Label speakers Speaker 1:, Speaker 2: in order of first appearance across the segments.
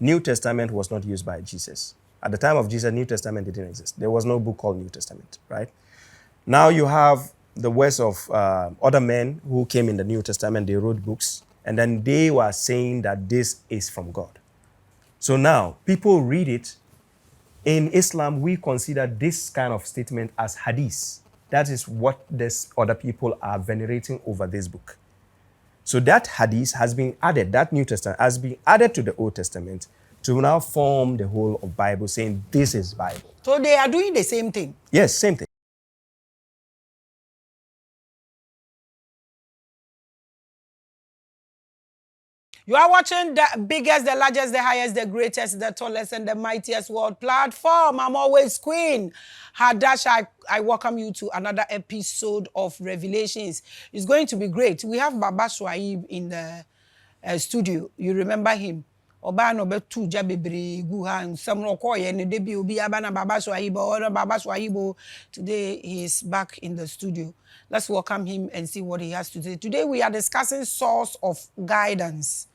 Speaker 1: New Testament was not used by Jesus. At the time of Jesus, New Testament didn't exist. There was no book called New Testament, right? Now you have the words of other men who came in the New Testament. They wrote books, and then they were saying that this is from God. So now people read it. In Islam, we consider this kind of statement as hadith. That is what these other people are venerating over this book. So that hadith has been added, that New Testament has been added to the Old Testament to now form the whole of Bible, saying this is Bible.
Speaker 2: So they are doing the same thing?
Speaker 1: Yes, same thing.
Speaker 2: You are watching the biggest, the largest, the highest, the greatest, the tallest, and the mightiest world platform. I'm always Queen Hadasha. I welcome you to another episode of Revelations. It's going to be great. We have Baba Shuaib in the studio. You remember him? Oba no betu jabebre guhan samro koye ne debi obi abana Baba Shuaib or Baba Shuaib. Today he is back in the studio. Let's welcome him and see what he has to say. Today we are discussing source of guidance.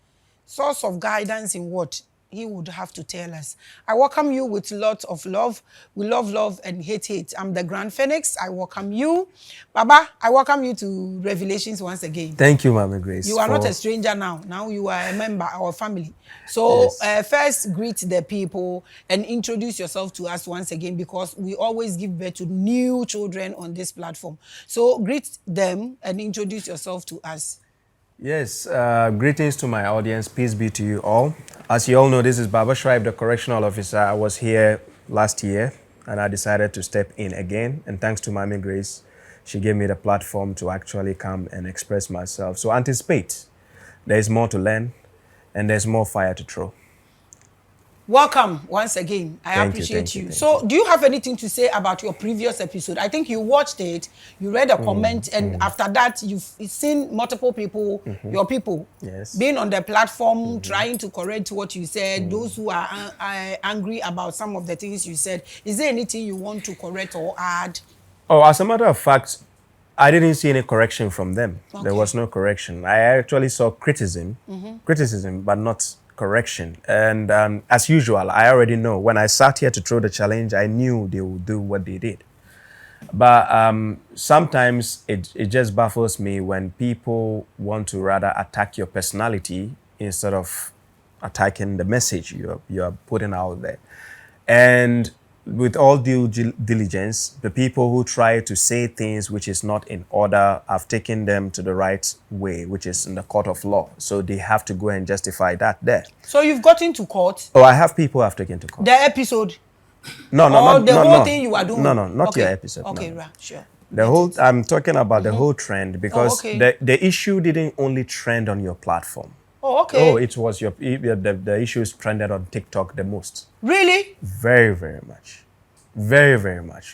Speaker 2: Source of guidance in what? He would have to tell us. I welcome you with lots of love. We love love and hate. I'm the Grand Phoenix. I welcome you. Baba, I welcome you to Revelations once again.
Speaker 1: Thank you, Maame Grace.
Speaker 2: You are not a stranger now. Now you are a member of our family. So yes. First greet the people and introduce yourself to us once again, because we always give birth to new children on this platform. So greet them and introduce yourself to us.
Speaker 1: Yes, greetings to my audience. Peace be to you all. As you all know, this is Baba Shuaib, the correctional officer. I was here last year and I decided to step in again. And thanks to Maame Grace, she gave me the platform to actually come and express myself. So anticipate, there's more to learn and there's more fire to throw.
Speaker 2: Welcome once again. I appreciate you. So do you have anything to say about your previous episode? I think you watched it, you read a comment, and after that, you've seen multiple people, your people, being on the platform, trying to correct what you said, those who are angry about some of the things you said. Is there anything you want to correct or add?
Speaker 1: Oh, as a matter of fact, I didn't see any correction from them. Okay. There was no correction. I actually saw criticism, but not correction. And as usual, I already know when I sat here to throw the challenge, I knew they would do what they did. But sometimes it just baffles me when people want to rather attack your personality instead of attacking the message you're putting out there. And with all due diligence, the people who try to say things which is not in order have taken them to the right way, which is in the court of law. So they have to go and justify that there.
Speaker 2: So you've gotten to court?
Speaker 1: Oh, I have people I've taken to court.
Speaker 2: The episode?
Speaker 1: No,
Speaker 2: not the whole thing you are doing?
Speaker 1: No, not your episode.
Speaker 2: Okay,
Speaker 1: no.
Speaker 2: Right, sure.
Speaker 1: I'm talking about the whole trend, because the issue didn't only trend on your platform.
Speaker 2: Oh, okay.
Speaker 1: Oh, it was the issues trended on TikTok the most.
Speaker 2: Really?
Speaker 1: Very, very much. Very, very much.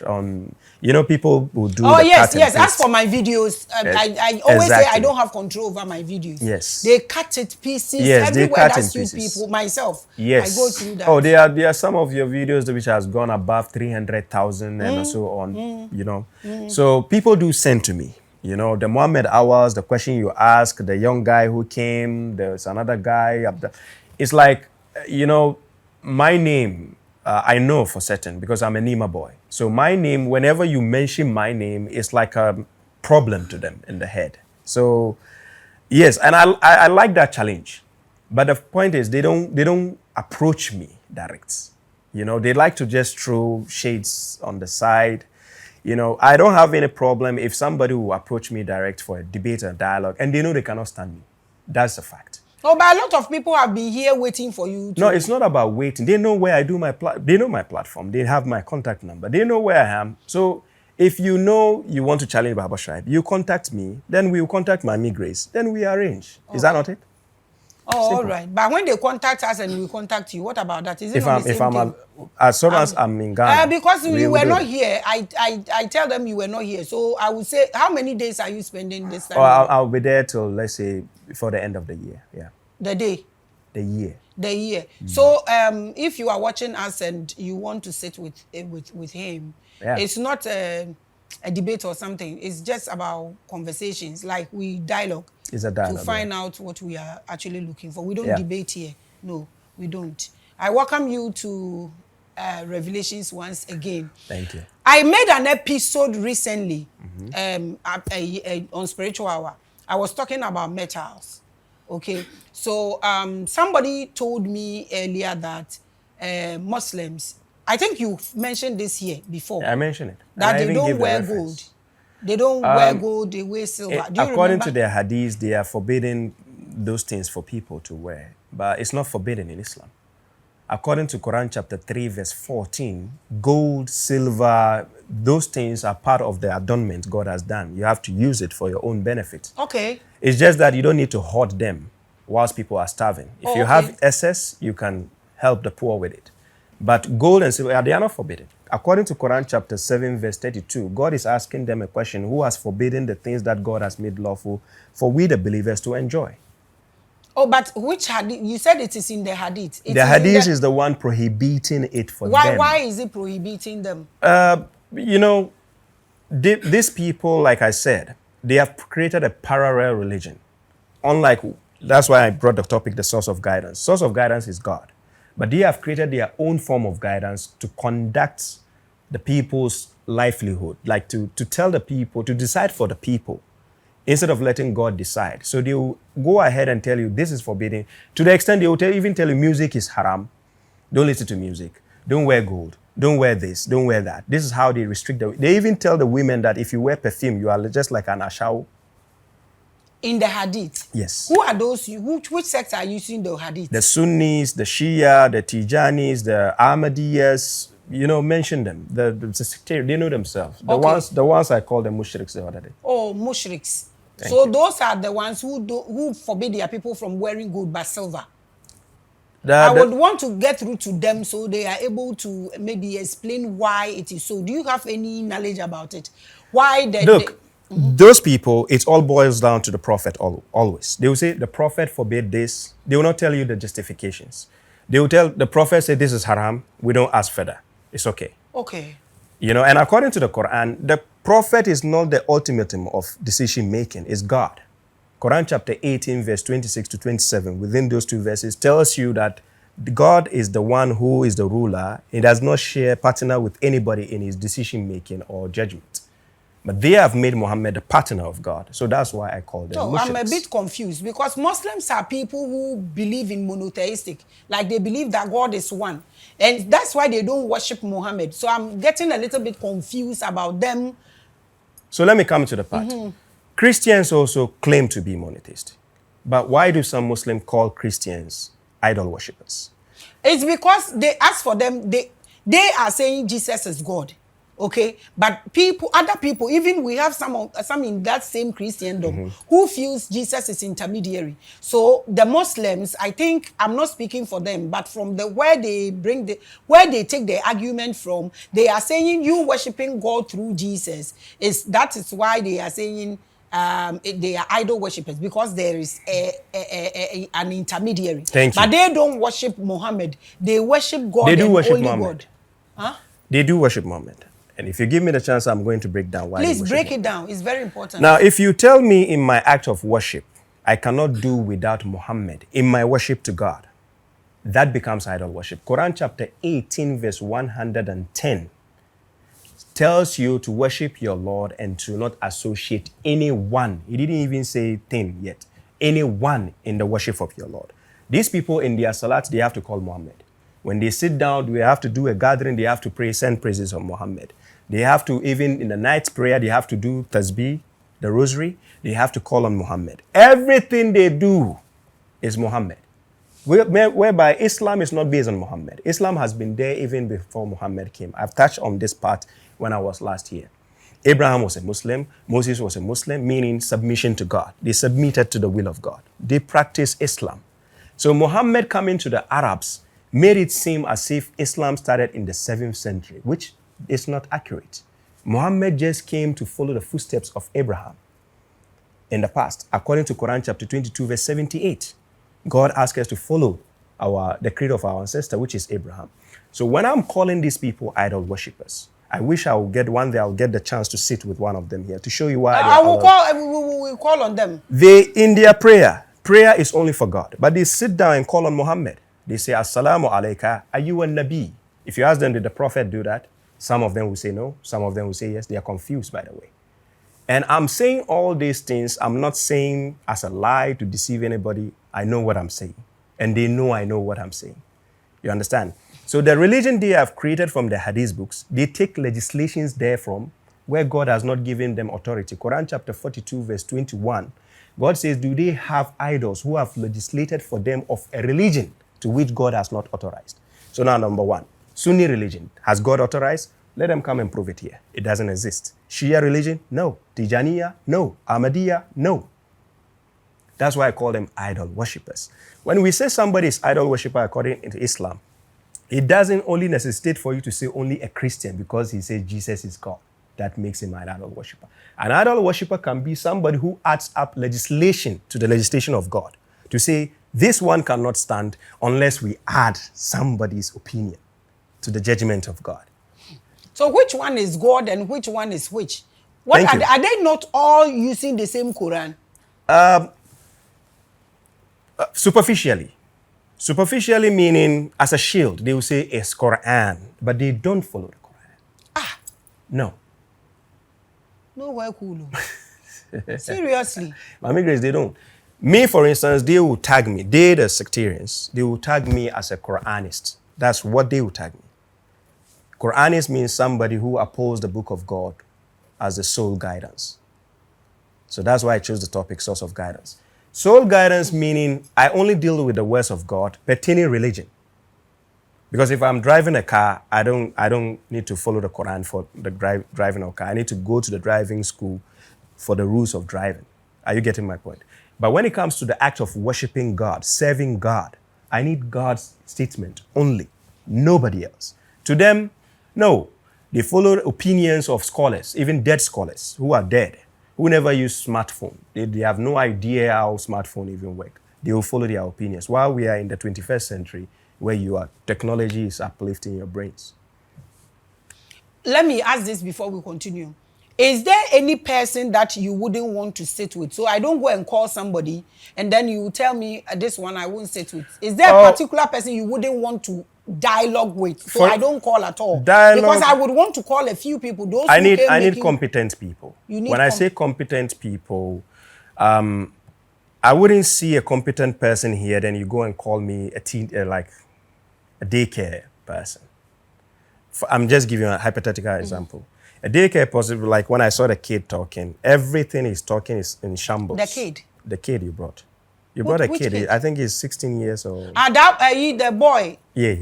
Speaker 1: People will do
Speaker 2: yes. As for my videos, I always say I don't have control over my videos.
Speaker 1: Yes.
Speaker 2: They cut it pieces.
Speaker 1: Yes,
Speaker 2: everywhere
Speaker 1: they cut
Speaker 2: that suits people. Myself.
Speaker 1: Yes.
Speaker 2: I go through that.
Speaker 1: Oh, there are some of your videos which has gone above 300,000 and so on. So people do send to me. The Muhammad hours, the question you ask, the young guy who came, there's another guy. It's like, my name, I know for certain because I'm a Nima boy. So my name, whenever you mention my name, it's like a problem to them in the head. So yes, and I like that challenge. But the point is they don't approach me direct. They like to just throw shades on the side. I don't have any problem if somebody will approach me direct for a debate or dialogue and they know they cannot stand me. That's a fact.
Speaker 2: Oh, but a lot of people have been here waiting for you.
Speaker 1: No, it's not about waiting. They know where I do they know my platform. They have my contact number. They know where I am. So if you know you want to challenge Baba Shuaib, you contact me, then we will contact Maame Grace. Then we arrange. Is that not it?
Speaker 2: Oh, simple. All right. But when they contact us and we contact you, what about that? Is it not the same thing?
Speaker 1: As soon as I'm in Ghana.
Speaker 2: Because you were not here. I tell them you were not here. So I would say, how many days are you spending this time?
Speaker 1: I'll be there till, let's say, before the end of the year. Yeah.
Speaker 2: The day?
Speaker 1: The year.
Speaker 2: The year. So if you are watching us and you want to sit with him, it's not a debate or something. It's just about conversations, like we dialogue.
Speaker 1: It's a dialogue.
Speaker 2: To find out what we are actually looking for. We don't debate here. No, we don't. I welcome you to Revelations once again.
Speaker 1: Thank you.
Speaker 2: I made an episode recently on Spiritual Hour. I was talking about metals. Okay. So somebody told me earlier that Muslims, I think you mentioned this here before.
Speaker 1: Yeah, I mentioned it.
Speaker 2: That they don't wear gold. They don't wear gold, they wear silver. Do you
Speaker 1: according
Speaker 2: remember?
Speaker 1: to their hadiths, they are forbidding those things for people to wear. But it's not forbidden in Islam. According to Quran chapter 3, verse 14, gold, silver, those things are part of the adornment God has done. You have to use it for your own benefit.
Speaker 2: Okay.
Speaker 1: It's just that you don't need to hoard them whilst people are starving. If you have excess, you can help the poor with it. But gold and silver, they are not forbidden. According to Quran chapter 7, verse 32, God is asking them a question: who has forbidden the things that God has made lawful for we the believers to enjoy?
Speaker 2: Oh, but which hadith? You said it is in the hadith.
Speaker 1: The hadith is the one prohibiting it for them.
Speaker 2: Why is it prohibiting them?
Speaker 1: You know, these people, like I said, they have created a parallel religion. Unlike, that's why I brought the topic, the source of guidance. Source of guidance is God. But they have created their own form of guidance to conduct the people's livelihood, like to tell the people, to decide for the people, instead of letting God decide. So they will go ahead and tell you this is forbidden, to the extent they will even tell you music is haram. Don't listen to music. Don't wear gold. Don't wear this. Don't wear that. This is how they restrict they even tell the women that if you wear perfume, you are just like an ashaw.
Speaker 2: In the hadith?
Speaker 1: Yes.
Speaker 2: Who are those? Which sects are using the hadith?
Speaker 1: The Sunnis, the Shia, the Tijanis, the Ahmadiyyas, you know, mention them. The sectarian, they know themselves. The ones I called them mushriks the other day.
Speaker 2: Oh, mushriks.
Speaker 1: Thank
Speaker 2: so
Speaker 1: you.
Speaker 2: Those are the ones who forbid their people from wearing gold but silver. I would want to get through to them so they are able to maybe explain why it is so. Do you have any knowledge about it? Why
Speaker 1: those people, it all boils down to the Prophet always. They will say the Prophet forbade this. They will not tell you the justifications. They will tell the Prophet say this is haram. We don't ask further. It's okay.
Speaker 2: Okay.
Speaker 1: You know, and according to the Quran, the Prophet is not the ultimatum of decision making. It's God. Quran chapter 18, verse 26 to 27, within those two verses, tells you that God is the one who is the ruler. He does not share partner with anybody in his decision making or judgment. But they have made Muhammad the partner of God. So that's why I call them mushriks.
Speaker 2: I'm a bit confused because Muslims are people who believe in monotheistic. Like they believe that God is one. And that's why they don't worship Muhammad. So I'm getting a little bit confused about them.
Speaker 1: So let me come to the part. Christians also claim to be monotheistic. But why do some Muslims call Christians idol worshippers?
Speaker 2: It's because as for them, they are saying Jesus is God. Okay, but other people, even we have some in that same Christendom who feels Jesus is intermediary. So the Muslims, I think, I'm not speaking for them, but from where they take the argument from, they are saying you worshiping God through Jesus that is why they are saying they are idol worshippers, because there is an intermediary.
Speaker 1: Thank you.
Speaker 2: But they don't worship Muhammad. They worship God.
Speaker 1: They do
Speaker 2: and
Speaker 1: worship
Speaker 2: only
Speaker 1: Muhammad.
Speaker 2: God. Huh?
Speaker 1: They do worship Muhammad. And if you give me the chance, I'm going to break down why.
Speaker 2: Please break it down. It's very important.
Speaker 1: Now, if you tell me in my act of worship, I cannot do without Muhammad in my worship to God, that becomes idol worship. Quran chapter 18, verse 110 tells you to worship your Lord and to not associate anyone. He didn't even say thing yet. Anyone in the worship of your Lord. These people in their salat, they have to call Muhammad. When they sit down, they have to do a gathering, they have to pray, send praises on Muhammad. They have to, even in the night's prayer, they have to do tasbih, the rosary, they have to call on Muhammad. Everything they do is Muhammad. Whereby Islam is not based on Muhammad. Islam has been there even before Muhammad came. I've touched on this part when I was last here. Abraham was a Muslim, Moses was a Muslim, meaning submission to God. They submitted to the will of God. They practiced Islam. So Muhammad coming to the Arabs made it seem as if Islam started in the 7th century, which is not accurate. Muhammad just came to follow the footsteps of Abraham in the past. According to Quran chapter 22, verse 78, God asked us to follow the creed of our ancestor, which is Abraham. So when I'm calling these people idol worshippers, I wish I would get one day, I'll get the chance to sit with one of them here to show you why
Speaker 2: we will call on them.
Speaker 1: In their prayer is only for God, but they sit down and call on Muhammad. They say, Assalamu alayka, are you a Nabi? If you ask them, did the Prophet do that? Some of them will say no. Some of them will say yes. They are confused, by the way. And I'm saying all these things. I'm not saying as a lie to deceive anybody. I know what I'm saying. And they know I know what I'm saying. You understand? So the religion they have created from the Hadith books, they take legislations therefrom where God has not given them authority. Quran chapter 42, verse 21. God says, do they have idols who have legislated for them of a religion to which God has not authorized? So now, number one, Sunni religion, has God authorized? Let them come and prove it here. It doesn't exist. Shia religion? No. Tijaniya? No. Ahmadiyya? No. That's why I call them idol worshippers. When we say somebody is idol worshipper according to Islam, it doesn't only necessitate for you to say only a Christian because he says Jesus is God. That makes him an idol worshipper. An idol worshipper can be somebody who adds up legislation to the legislation of God to say this one cannot stand unless we add somebody's opinion to the judgment of God.
Speaker 2: So which one is God and which one is which?
Speaker 1: Thank you.
Speaker 2: Are they not all using the same Quran?
Speaker 1: Superficially. Superficially meaning as a shield, they will say it's Quran, but they don't follow the Quran.
Speaker 2: Ah.
Speaker 1: No.
Speaker 2: No way cool. Seriously.
Speaker 1: Maame Grace, they don't. Me, for instance, they will tag me. They, the sectarians, they will tag me as a Quranist. That's what they will tag me. Quranist means somebody who opposes the book of God as the sole guidance. So that's why I chose the topic, source of guidance. Sole guidance meaning I only deal with the words of God pertaining religion. Because if I'm driving a car, I don't need to follow the Quran for the driving a car. I need to go to the driving school for the rules of driving. Are you getting my point? But when it comes to the act of worshiping God, serving God, I need God's statement only, nobody else. To them, no. They follow opinions of scholars, even dead scholars who are dead, who never use smartphone. They have no idea how smartphone even work. They will follow their opinions. While we are in the 21st century, where technology is uplifting your brains.
Speaker 2: Let me ask this before we continue. Is there any person that you wouldn't want to sit with? So I don't go and call somebody and then you tell me this one I won't sit with. Is there a particular person you wouldn't want to dialogue with? So I don't call at all. Because I would want to call a few people.
Speaker 1: I need competent people. When I say competent people, I wouldn't see a competent person here, then you go and call me like a daycare person. I'm just giving you a hypothetical example. A daycare person, like when I saw the kid talking, everything he's talking is in shambles.
Speaker 2: The kid?
Speaker 1: The kid you brought. You brought a kid. I think he's 16 years old.
Speaker 2: The boy?
Speaker 1: Yeah.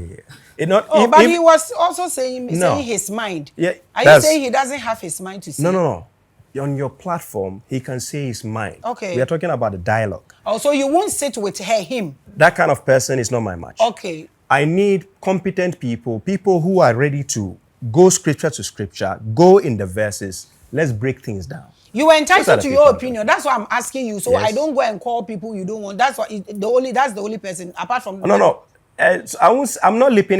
Speaker 2: But he was also saying his mind.
Speaker 1: Yeah,
Speaker 2: Are you saying he doesn't have his mind to say?
Speaker 1: No. On your platform, he can say his mind.
Speaker 2: Okay.
Speaker 1: We are talking about the dialogue.
Speaker 2: Oh, so you won't sit with him?
Speaker 1: That kind of person is not my match.
Speaker 2: Okay.
Speaker 1: I need competent people who are ready to go scripture to scripture, go in the verses. Let's break things down.
Speaker 2: You are entitled to your opinion. That's why I'm asking you. So
Speaker 1: yes.
Speaker 2: I don't go and call people you don't want. That's the only person apart from.
Speaker 1: No. I'm not limiting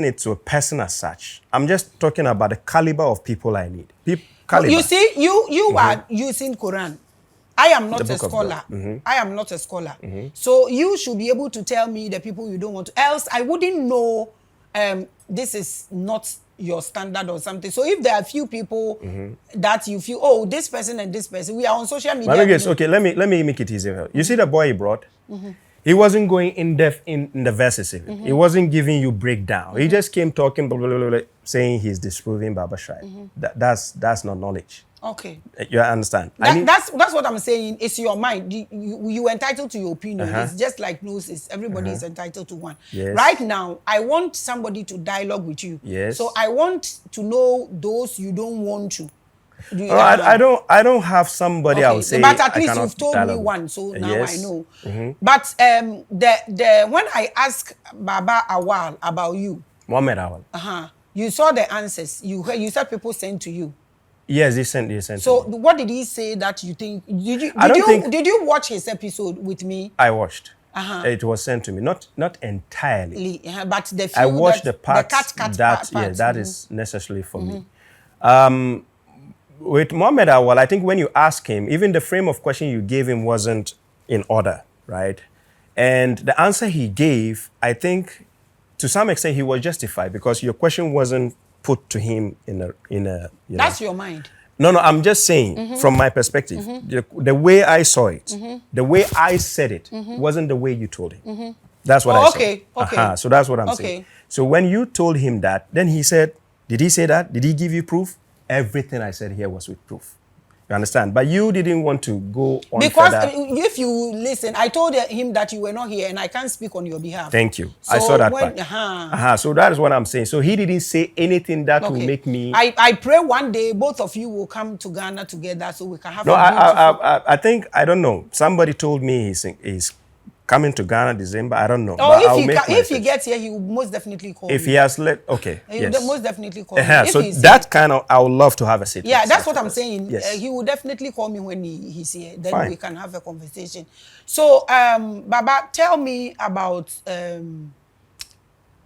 Speaker 1: it to a person as such. I'm just talking about the caliber of people I need.
Speaker 2: You see, you are using Quran. I am not a scholar. I am not a scholar. So you should be able to tell me the people you don't want to. Else I wouldn't know this is not your standard or something. So if there are few people that you feel, this person and this person, we are on social media.
Speaker 1: Okay, let me make it easier. You see the boy he brought? He wasn't going in depth in the verses. He wasn't giving you breakdown. He just came talking, blah, blah, blah, blah, saying he's disproving Baba Shuaib. That's not knowledge.
Speaker 2: Okay.
Speaker 1: You understand?
Speaker 2: That's what I'm saying. It's your mind. You entitled to your opinion. It's just like gnosis. Everybody is entitled to one.
Speaker 1: Yes.
Speaker 2: Right now, I want somebody to dialogue with you.
Speaker 1: Yes.
Speaker 2: So I want to know those you don't want to.
Speaker 1: I don't have somebody. Okay. I would say.
Speaker 2: But at least you've told me one, so now I know. But when I ask Baba Awal about you,
Speaker 1: Muhammad Awal,
Speaker 2: you saw the answers. You said people sent to you.
Speaker 1: Yes, they sent.
Speaker 2: So what did he say that you think? Did you watch his episode with me?
Speaker 1: I watched. It was sent to me, not entirely.
Speaker 2: But the few
Speaker 1: I watched the part that is necessary for me. With Muhammad Awal, I think when you ask him, even the frame of question you gave him wasn't in order, right? And the answer he gave, I think, to some extent, he was justified because your question wasn't put to him in a
Speaker 2: That's your mind.
Speaker 1: No, I'm just saying from my perspective, the way I saw it, the way I said it wasn't the way you told him. That's what I said.
Speaker 2: Okay.
Speaker 1: So that's what I'm saying. So when you told him that, then he said, did he say that? Did he give you proof? Everything I said here was with proof. You understand? But you didn't want to go on
Speaker 2: because
Speaker 1: further.
Speaker 2: If you listen, I told him that you were not here and I can't speak on your behalf.
Speaker 1: Thank you.
Speaker 2: So
Speaker 1: I saw that part. So that is what I'm saying. So he didn't say anything that will make me...
Speaker 2: I pray one day both of you will come to Ghana together so we can have
Speaker 1: I think, I don't know. Somebody told me he's coming to Ghana December. I don't know.
Speaker 2: If he gets here, he will most definitely call me.
Speaker 1: If he has
Speaker 2: he will most definitely call me.
Speaker 1: So that kind of, I would love to have a sit.
Speaker 2: Yeah, that's what I'm saying.
Speaker 1: Yes.
Speaker 2: He will definitely call me when he's here. Then we can have a conversation. So, Baba, tell me about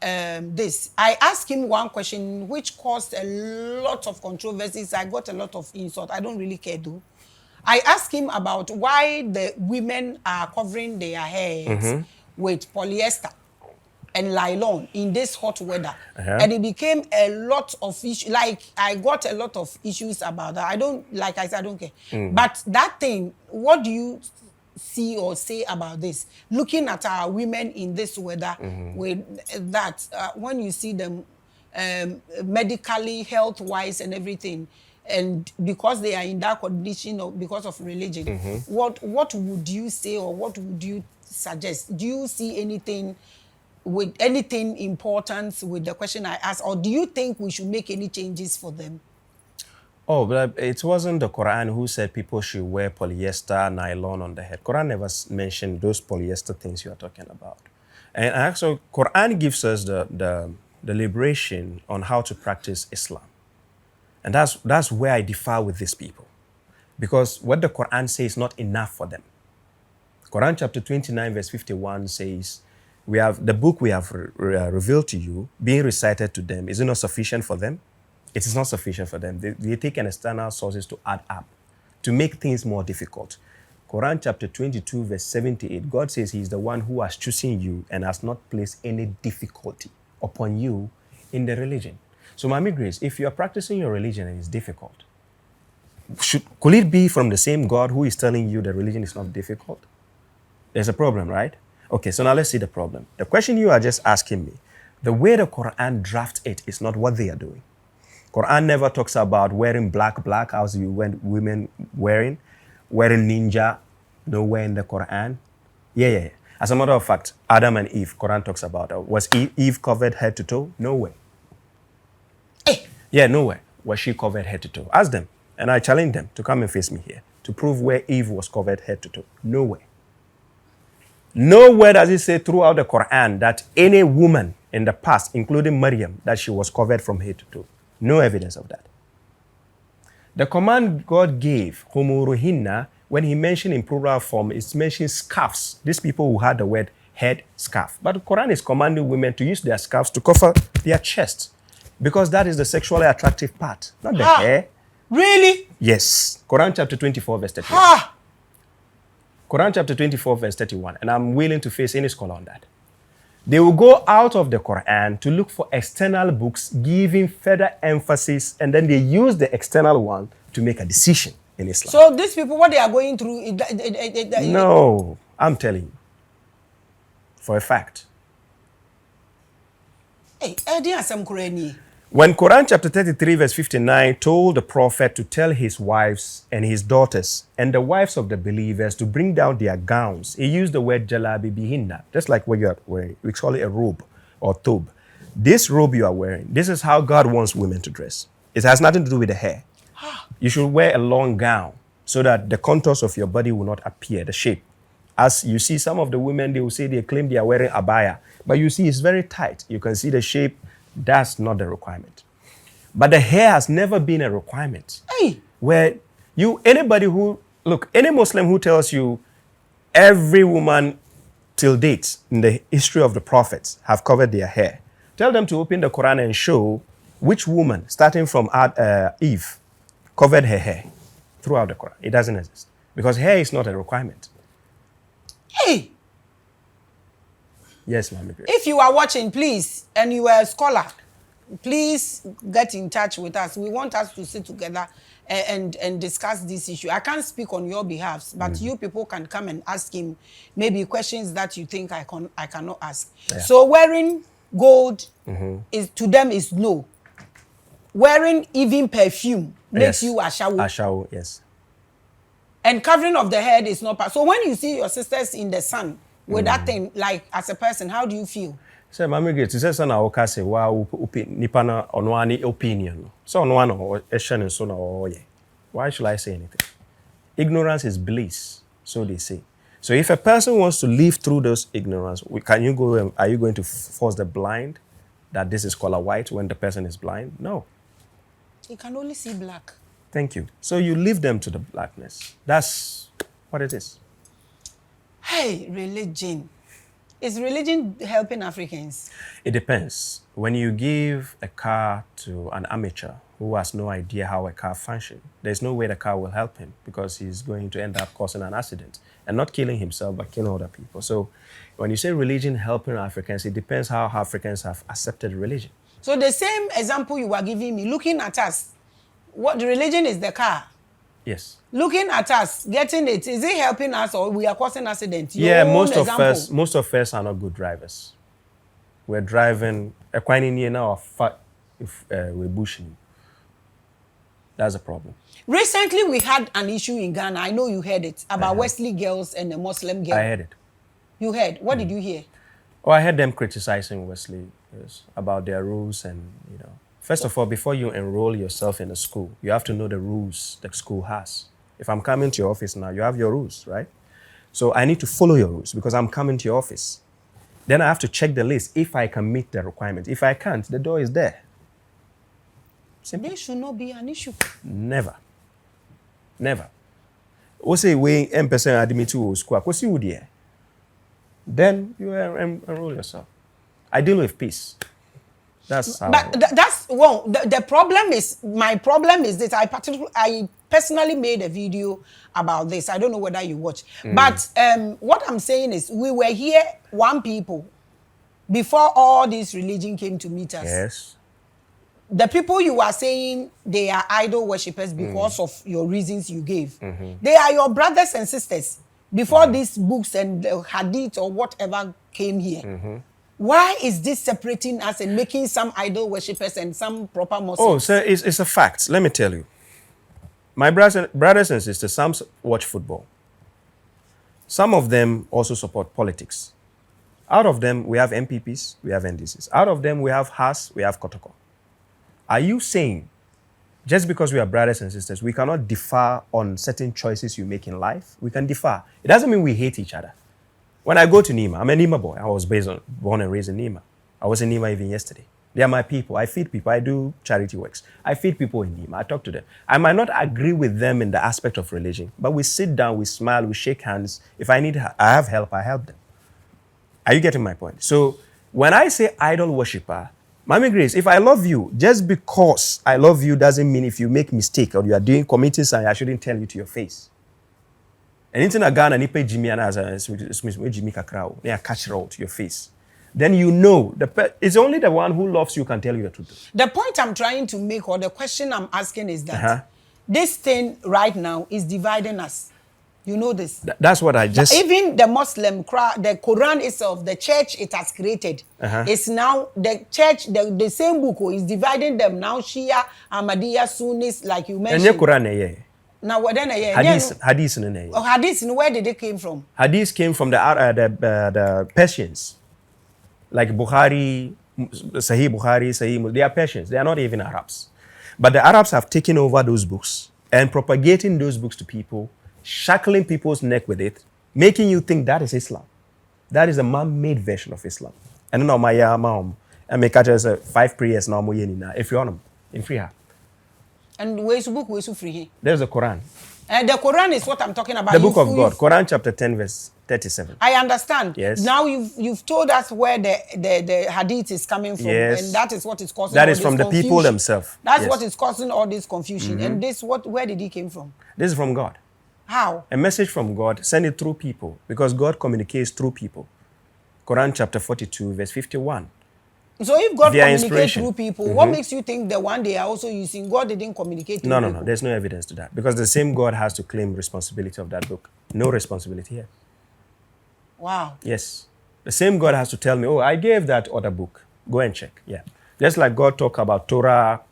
Speaker 2: this. I asked him one question which caused a lot of controversies. I got a lot of insult. I don't really care though. I asked him about why the women are covering their heads with polyester and nylon in this hot weather. And it became a lot of issues. Like, I got a lot of issues about that. I don't care. But that thing, what do you see or say about this? Looking at our women in this weather with that, when you see them medically, health-wise and everything, and because they are in that condition or because of religion, what would you say or what would you suggest? Do you see anything important with the question I asked, or do you think we should make any changes for them?
Speaker 1: Oh, but it wasn't the Quran who said people should wear polyester, nylon on the head. Quran never mentioned those polyester things you are talking about. And actually, Quran gives us the liberation on how to practice Islam. And that's where I differ with these people. Because what the Quran says is not enough for them. Quran chapter 29 verse 51 says, the book we have revealed to you, being recited to them, is it not sufficient for them? It is not sufficient for them. They take an external sources to add up, to make things more difficult. Quran chapter 22 verse 78, God says he is the one who has chosen you and has not placed any difficulty upon you in the religion. So, Maame Grace, if you are practicing your religion and it's difficult, could it be from the same God who is telling you the religion is not difficult? There's a problem, right? Okay, so now let's see the problem. The question you are just asking me, the way the Quran drafts it is not what they are doing. Quran never talks about wearing black as you women wearing ninja, nowhere in the Quran. Yeah. As a matter of fact, Adam and Eve, Quran talks about that. Was Eve covered head to toe? Nowhere. Yeah, nowhere was she covered head to toe. Ask them, and I challenge them to come and face me here to prove where Eve was covered head to toe. Nowhere. Nowhere does it say throughout the Quran that any woman in the past, including Maryam, that she was covered from head to toe. No evidence of that. The command God gave, humuruhinna, when he mentioned in plural form, it's mentioned scarves. These people who had the word head scarf. But the Quran is commanding women to use their scarves to cover their chests. Because that is the sexually attractive part, not the hair.
Speaker 2: Really?
Speaker 1: Yes. Quran chapter 24 verse 31. Quran chapter 24 verse 31. And I'm willing to face any scholar on that. They will go out of the Quran to look for external books giving further emphasis, and then they use the external one to make a decision in Islam.
Speaker 2: So these people, what they are going through...
Speaker 1: No, I'm telling you. For a fact. When Quran chapter 33 verse 59 told the prophet to tell his wives and his daughters and the wives of the believers to bring down their gowns, he used the word jalabi bihinna, just like what you are wearing. We call it a robe or thobe. This robe you are wearing, this is how God wants women to dress. It has nothing to do with the hair. You should wear a long gown so that the contours of your body will not appear, the shape. As you see some of the women, they will say they claim they are wearing abaya, but you see it's very tight. You can see the shape. That's not the requirement. But the hair has never been a requirement. Where any Muslim who tells you every woman till date in the history of the prophets have covered their hair, tell them to open the Quran and show which woman, starting from Eve, covered her hair throughout the Quran. It doesn't exist. Because hair is not a requirement. Yes, Maame Grace.
Speaker 2: If you are watching, please, and you are a scholar, please get in touch with us. We want us to sit together and discuss this issue. I can't speak on your behalf, but you people can come and ask him maybe questions that you think I cannot ask.
Speaker 1: Yeah.
Speaker 2: So wearing gold is to them is no. Wearing even perfume makes you ashawo.
Speaker 1: Ashawo, yes.
Speaker 2: And covering of the head is not part. So when you see your sisters in the sun with that thing, like as a person, how do you feel?
Speaker 1: Say, Maame Grace, you say son na oka say wa nipa na ono ani opinion. So ono ano ehye so na oye. Why should I say anything? Ignorance is bliss, so they say. So if a person wants to live through those ignorance, are you going to force the blind that this is color white when the person is blind? No.
Speaker 2: You can only see black.
Speaker 1: Thank you. So you leave them to the blackness. That's what it is.
Speaker 2: Hey, religion. Is religion helping Africans?
Speaker 1: It depends. When you give a car to an amateur who has no idea how a car functions, there's no way the car will help him because he's going to end up causing an accident and not killing himself but killing other people. So when you say religion helping Africans, it depends how Africans have accepted religion.
Speaker 2: So the same example you were giving me, looking at us, what the religion is the car.
Speaker 1: Yes.
Speaker 2: Looking at us, getting it, is it helping us or we are causing accidents?
Speaker 1: Yeah, most of us are not good drivers. We're driving a quine near now if we're bushing. That's a problem.
Speaker 2: Recently, we had an issue in Ghana. I know you heard it about Wesley girls and the Muslim girl.
Speaker 1: I heard it.
Speaker 2: You heard? What did you hear?
Speaker 1: Oh, I heard them criticizing Wesley about their rules and, you know. First of all, before you enroll yourself in a school, you have to know the rules the school has. If I'm coming to your office now, you have your rules, right? So I need to follow your rules because I'm coming to your office. Then I have to check the list if I can meet the requirement. If I can't, the door is there.
Speaker 2: Simple. There should not be an issue.
Speaker 1: Never. Never. Say we person admit to school, then you enroll yourself. I deal with peace. That's how.
Speaker 2: But that's well. The problem is, my problem is this. I personally made a video about this. I don't know whether you watch, but what I'm saying is, we were here one people before all this religion came to meet us.
Speaker 1: Yes.
Speaker 2: The people you are saying they are idol worshippers because of your reasons you gave. They are your brothers and sisters before these books and the Hadith or whatever came here. Why is this separating us and making some idol worshippers and some proper Muslims?
Speaker 1: Oh, sir, it's a fact. Let me tell you. My brothers and sisters, some watch football. Some of them also support politics. Out of them, we have MPPs, we have NDCs. Out of them, we have Haas, we have Kotoko. Are you saying, just because we are brothers and sisters, we cannot differ on certain choices you make in life? We can differ. It doesn't mean we hate each other. When I go to Nima, I'm a Nima boy. I was born and raised in Nima. I was in Nima even yesterday. They are my people. I feed people. I do charity works. I feed people in Nima. I talk to them. I might not agree with them in the aspect of religion, but we sit down, we smile, we shake hands. If I have help, I help them. Are you getting my point? So when I say idol worshiper, Maame Grace, if I love you, just because I love you doesn't mean if you make mistake or you are committing something, I shouldn't tell you to your face. Anything I Ghana nipe Jimmy and as Jimmy Kakrao, they are catch roll to your face. Then you know it's only the one who loves you can tell you the truth.
Speaker 2: The point I'm trying to make, or the question I'm asking, is that this thing right now is dividing us. You know this.
Speaker 1: That's what I just.
Speaker 2: Even the Muslim, the Quran itself, the church it has created, is now the church. The same book is dividing them now. Shia, Ahmadiyya, Sunnis, like you mentioned.
Speaker 1: And your Quran, yeah.
Speaker 2: Now what then?
Speaker 1: Hadith,
Speaker 2: oh, Hadith. Where did it came from?
Speaker 1: Hadith came from the Persians, like Bukhari, Sahih Bukhari, Sahih. They are Persians. They are not even Arabs, but the Arabs have taken over those books and propagating those books to people, shackling people's neck with it, making you think that is Islam. That is a man-made version of Islam. And now my mom and me catch us 5 prayers now. If you want them, in free her.
Speaker 2: And where's the book? Where's the free?
Speaker 1: There's the Quran.
Speaker 2: And the Quran is what I'm talking about.
Speaker 1: The book of God, Quran chapter 10, verse 37.
Speaker 2: I understand.
Speaker 1: Yes.
Speaker 2: Now you've told us where the Hadith is coming from,
Speaker 1: yes.
Speaker 2: And that is what is causing.
Speaker 1: That
Speaker 2: all
Speaker 1: is from
Speaker 2: this
Speaker 1: the people
Speaker 2: confusion.
Speaker 1: themselves.
Speaker 2: That's
Speaker 1: yes.
Speaker 2: what is causing all this confusion. And this, where did he came from?
Speaker 1: This is from God.
Speaker 2: How?
Speaker 1: A message from God, send it through people because God communicates through people. Quran chapter 42, verse 51.
Speaker 2: So if God
Speaker 1: Their
Speaker 2: communicates
Speaker 1: inspiration.
Speaker 2: through people, what makes you think the one they are also using, God didn't communicate through
Speaker 1: No.
Speaker 2: people?
Speaker 1: There's no evidence to that. Because the same God has to claim responsibility of that book. No responsibility here.
Speaker 2: Wow.
Speaker 1: Yes. The same God has to tell me, oh, I gave that other book. Go and check. Yeah. Just like God talked about Torah,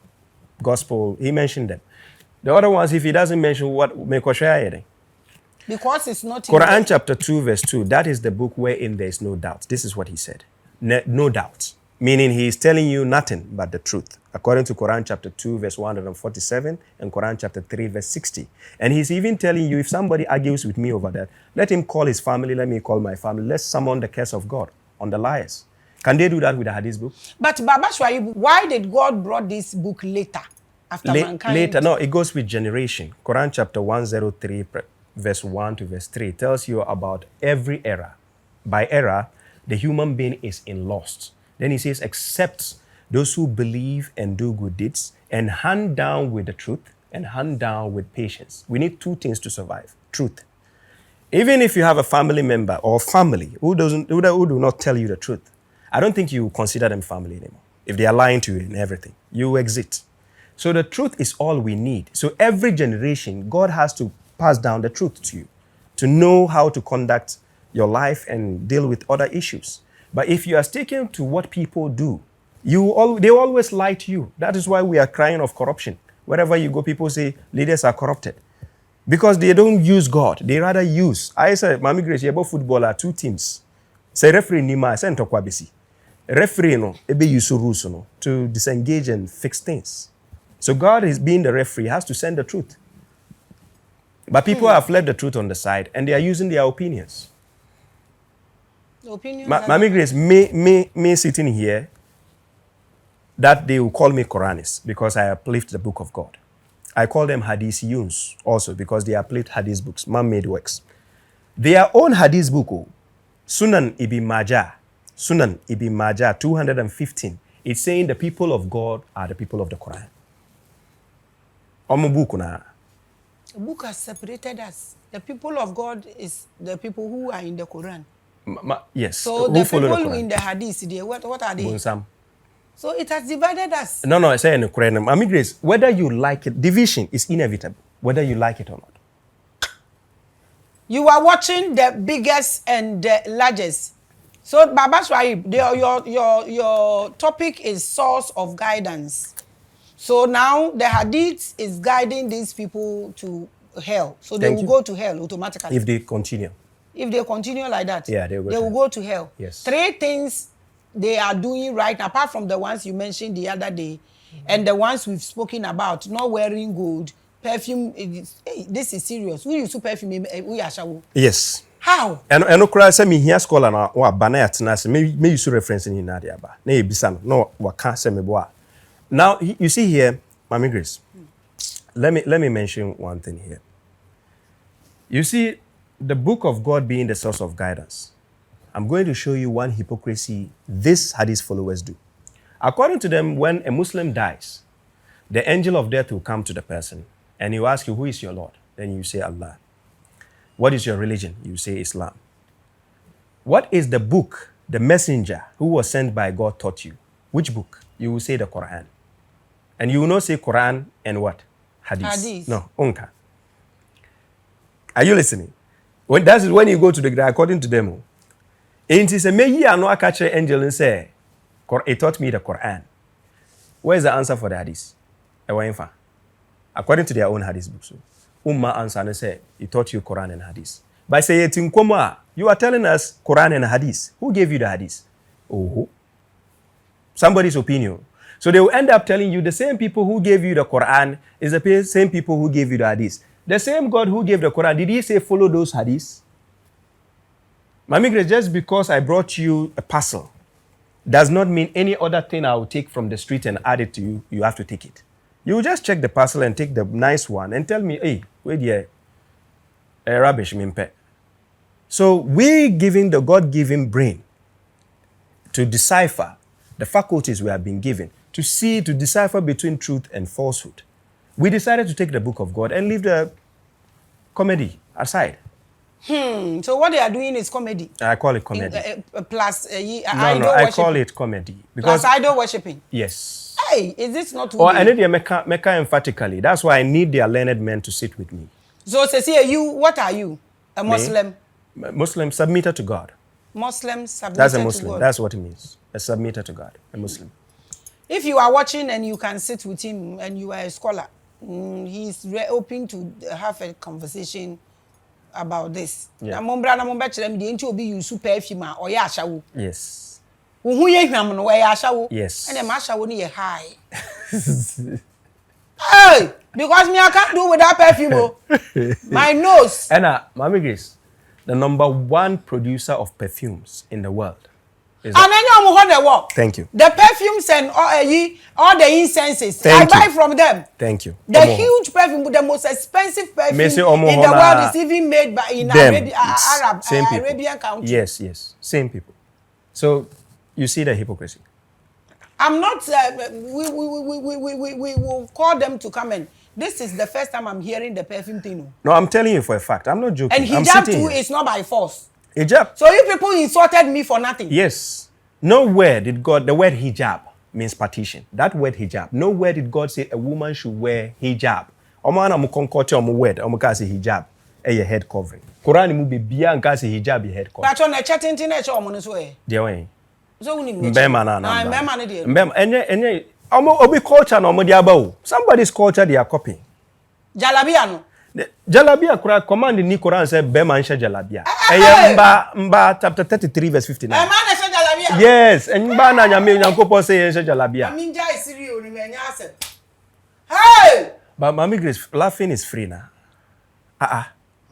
Speaker 1: Gospel, he mentioned them. The other ones, if he doesn't mention what,
Speaker 2: Because it's not in
Speaker 1: Quran
Speaker 2: the...
Speaker 1: chapter 2, verse 2, that is the book wherein there is no doubt. This is what he said. No doubt. Meaning he is telling you nothing but the truth. According to Quran chapter 2, verse 147 and Quran chapter 3, verse 60. And he's even telling you, if somebody argues with me over that, let him call his family, let me call my family. Let's summon the curse of God on the liars. Can they do that with the Hadith book?
Speaker 2: But Baba Shuaib, why did God brought this book later? After mankind?
Speaker 1: Later, no, it goes with generation. Quran chapter 103, verse 1 to verse 3 tells you about every era. By era, the human being is in lost. Then he says, except those who believe and do good deeds and hand down with the truth and hand down with patience. We need two things to survive. Truth. Even if you have a family member or family who do not tell you the truth, I don't think you consider them family anymore. If they are lying to you and everything, you exit. So the truth is all we need. So every generation, God has to pass down the truth to you to know how to conduct your life and deal with other issues. But if you are sticking to what people do, they always lie to you. That is why we are crying of corruption. Wherever you go, people say leaders are corrupted. Because they don't use God. They rather use. I said, Maame Grace, you about footballer, two teams. Say referee nima, say ntokwa besi. Referee no, ebe use rules no to disengage and fix things. So God is being the referee, has to send the truth. But people have left the truth on the side and they are using their opinions. Maame Grace, me sitting here, that they will call me Quranists because I uplift the book of God. I call them Hadithiyuns also because they uplift Hadith books, man-made works. Their own Hadith book, Sunan Ibn Majah, 215, it's saying the people of God are the people of the Quran.
Speaker 2: The book has separated us. The people of God is the people who are in the Quran.
Speaker 1: Yes.
Speaker 2: So the people in the Hadith, what are they?
Speaker 1: Bunsam.
Speaker 2: So it has divided us.
Speaker 1: No, I say in the Quran. Maame Grace, whether you like it, division is inevitable, whether you like it or not.
Speaker 2: You are watching the biggest and the largest. So Baba Shuaib, your topic is source of guidance. So now the Hadith is guiding these people to hell. So they will go to hell automatically.
Speaker 1: If they continue.
Speaker 2: If they continue like that,
Speaker 1: yeah, they
Speaker 2: will go to hell.
Speaker 1: Yes.
Speaker 2: 3 things they are doing right, apart from the ones you mentioned the other day, and the ones we've spoken about, not wearing gold, perfume. This is serious. We use perfume. We are shower.
Speaker 1: Yes.
Speaker 2: How?
Speaker 1: And okra say me here scholar na wa bana ya tena se me use reference ni na dia ba. Na e bisa no waka se me boa. Now you see here, Maame Grace. Let me mention one thing here. You see, the book of God being the source of guidance. I'm going to show you one hypocrisy these Hadith followers do. According to them, when a Muslim dies, the angel of death will come to the person and he will ask you, who is your Lord? Then you say Allah. What is your religion? You say Islam. What is the book the messenger who was sent by God taught you? Which book? You will say the Quran. And you will not say Quran and what? Hadith. No, Unka. Are you listening? That is when you go to the grave, according to them. And he said, may ye no catch an angel and say, it taught me the Quran. Where is the answer for the Hadith? According to their own Hadith books. Answer and say, he taught you Quran and Hadith. By saying, you are telling us Quran and Hadith. Who gave you the Hadith? Oh, somebody's opinion. So they will end up telling you the same people who gave you the Quran is the same people who gave you the Hadith. The same God who gave the Quran, did he say follow those Hadiths? Maame Grace, just because I brought you a parcel does not mean any other thing I will take from the street and add it to you, you have to take it. You will just check the parcel and take the nice one and tell me, hey, wait here, rubbish mimpe. So we giving the God-given brain to decipher the faculties we have been given, to decipher between truth and falsehood. We decided to take the book of God and leave the comedy aside.
Speaker 2: So what they are doing is comedy.
Speaker 1: I call it comedy.
Speaker 2: Plus
Speaker 1: No, I call it comedy.
Speaker 2: Because plus idol worshipping.
Speaker 1: Yes.
Speaker 2: Hey, is this not too
Speaker 1: I need the meka emphatically. That's why I need their learned men to sit with me.
Speaker 2: So, Cecilia, what are you? A Muslim?
Speaker 1: Me? Muslim submitter to God.
Speaker 2: Muslim submitter
Speaker 1: That's a Muslim.
Speaker 2: to God.
Speaker 1: That's what it means. A submitter to God. A Muslim.
Speaker 2: If you are watching and you can sit with him and you are a scholar, he's open to have a conversation about this.
Speaker 1: Yeah. Yes. Yes.
Speaker 2: High. Hey, because me I can't do without perfume. My nose.
Speaker 1: And Maame Grace, the #1 producer of perfumes in the world.
Speaker 2: And then you
Speaker 1: Thank you.
Speaker 2: The perfumes and all the incenses. I buy from them.
Speaker 1: Thank you.
Speaker 2: The huge perfume, the most expensive perfume in the world is even made by in Arabian countries.
Speaker 1: Yes, yes. Same people. So you see the hypocrisy.
Speaker 2: I'm not we will call them to come in. This is the first time I'm hearing the perfume thing.
Speaker 1: No, I'm telling you for a fact. I'm not joking.
Speaker 2: And hijab too is not by force.
Speaker 1: Hijab.
Speaker 2: So you people insulted me for nothing.
Speaker 1: Yes. Nowhere did God, the word hijab means partition. That word hijab. Nowhere did God say a woman should wear hijab. Omana mu concoction mu word, omuka say hijab, a head covering. Quran mu be bia nka say hijab be head covering.
Speaker 2: But on a chatting tin e cho omo so e.
Speaker 1: Dia wen.
Speaker 2: So we
Speaker 1: Mbema na.
Speaker 2: Mbema ne dia.
Speaker 1: Mbema enye obi culture na omo dia ba o. Somebody's culture they are copying.
Speaker 2: Jalabia no.
Speaker 1: Jalabia kura command ni Quran say be man sha jalabia. Eye mba chapter 33 verse 59.
Speaker 2: Man sha jalabia.
Speaker 1: Yes, and mba na nyame nyankopon say sha jalabia.
Speaker 2: Aminja isiri o ni me nya ase. Hey!
Speaker 1: But Maame Grace, laughing is free now.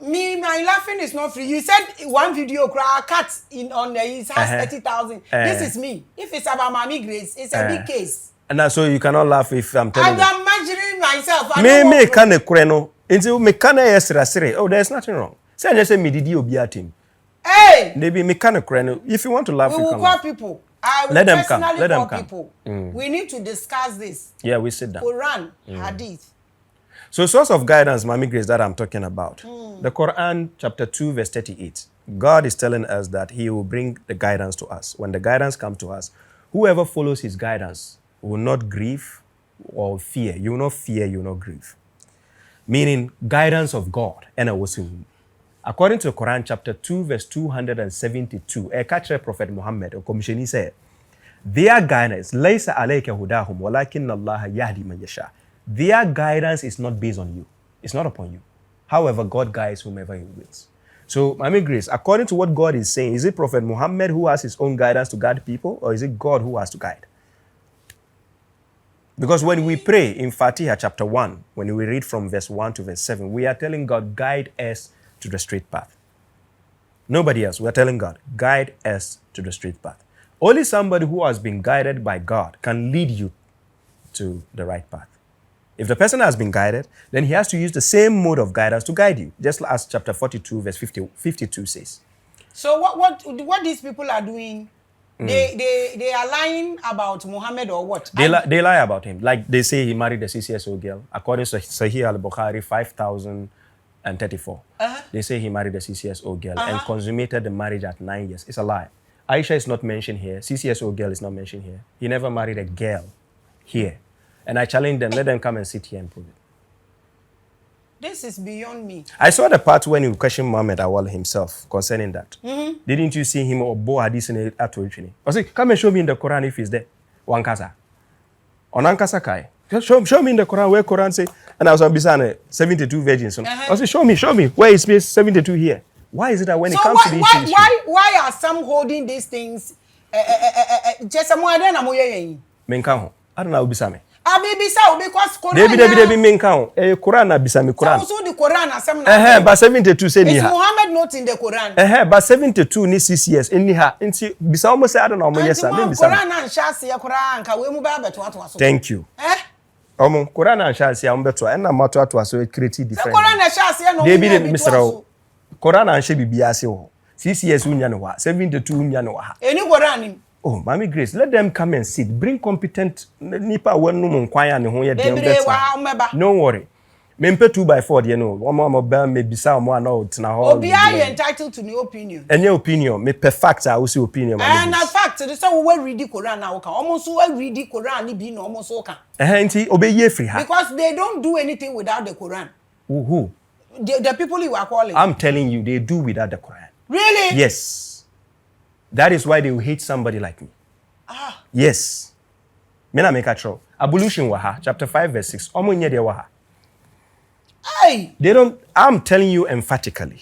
Speaker 2: Me, my laughing is not free. You said one video cut in on his has 30,000. This is me. If it's about Maame Grace, it's a big case.
Speaker 1: And so you cannot laugh if I'm telling you.
Speaker 2: I'm imagining myself.
Speaker 1: Me can a kreno. Into me can a oh, there's nothing wrong. Say I just say me did you be at him.
Speaker 2: Hey!
Speaker 1: Maybe me can a kreno. If you want to laugh,
Speaker 2: we will call
Speaker 1: laugh.
Speaker 2: People. I will
Speaker 1: Let them come.
Speaker 2: personally
Speaker 1: Let them
Speaker 2: call
Speaker 1: come.
Speaker 2: people. We need to discuss this.
Speaker 1: Yeah, we sit down.
Speaker 2: Quran, Hadith.
Speaker 1: So source of guidance, Maame Grace, that I'm talking about. The Quran, chapter 2, verse 38. God is telling us that he will bring the guidance to us. When the guidance comes to us, whoever follows his guidance will not grieve or fear. You will not fear, you will not grieve. Meaning, guidance of God. According to the Quran, chapter 2, verse 272, a catcher prophet Muhammad, a commissioner said, their guidance, laysa alayka hudahum, walakin Allah yahdi man yasha. Their guidance is not based on you. It's not upon you. However, God guides whomever he wills. So, Maame Grace, according to what God is saying, is it Prophet Muhammad who has his own guidance to guide people, or is it God who has to guide? Because when we pray in Fatiha chapter 1, when we read from verse 1 to verse 7, we are telling God, guide us to the straight path. Nobody else. We are telling God, guide us to the straight path. Only somebody who has been guided by God can lead you to the right path. If the person has been guided, then he has to use the same mode of guidance to guide you, just as chapter 42, verse 52 says.
Speaker 2: So what these people are doing, they are lying about Muhammad or what?
Speaker 1: They lie about him. Like they say he married a CCSO girl. According to Sahih al-Bukhari 5034. They say he married a CCSO girl and consummated the marriage at 9 years. It's a lie. Aisha is not mentioned here. CCSO girl is not mentioned here. He never married a girl here. And I challenge them, let them come and sit here and prove it.
Speaker 2: This is beyond me.
Speaker 1: I saw the part when you questioned Muhammad Awal himself concerning that. Didn't you see him or Bo Hadith in Atoichini? I said, come and show me in the Quran if he's there. Wankasa. Onankasa Kai. Show me in the Quran where Quran say, and I was on Bisane, 72 virgins. I said, show me. Where is 72 here? Why is it that when it comes to the issue?
Speaker 2: Why are some holding these things? Just a more than a moye.
Speaker 1: Menkaho. I don't know Bisame.
Speaker 2: Because Quran.
Speaker 1: Debi menkaho. Quran na Bisame Quran.
Speaker 2: So the Quran na some.
Speaker 1: But 72 say ni ha.
Speaker 2: Is Muhammad not in the Quran?
Speaker 1: But 72 ni CCS in ni ha. Inti bisa almost say I don't know mo yesa.
Speaker 2: Quran na nshasi ya Quran ka we mu ba beto ato.
Speaker 1: Thank you. Quran na nshasi ya mbeto e na mato ato so create different.
Speaker 2: Quran na nshasi ya no.
Speaker 1: Debi Mr. Quran na nhye bibia ase ho. CCS unya no wa. 72 unya no wa.
Speaker 2: Eni Quran. Oh,
Speaker 1: Maame Grace, let them come and sit. Bring competent nipa wenu munkwaya ne ho ye dem better. No worry. Mempe 2x4, you know. One bell maybe some one out in a hall.
Speaker 2: Obia, you entitled to new opinion.
Speaker 1: Any opinion, me per fact, I will see opinion.
Speaker 2: And a fact, the so we read the Quran now, almost we read the Quran, be almost okay.
Speaker 1: Obey ye free.
Speaker 2: Because they don't do anything without the Quran.
Speaker 1: Who?
Speaker 2: The people you are calling.
Speaker 1: I'm telling you, they do without the Quran.
Speaker 2: Really?
Speaker 1: Yes. That is why they will hate somebody like me.
Speaker 2: Ah.
Speaker 1: Yes. Mena make a true. Abolition waha, chapter 5, verse 6. Omunye de waha.
Speaker 2: Hey.
Speaker 1: They don't, I'm telling you emphatically.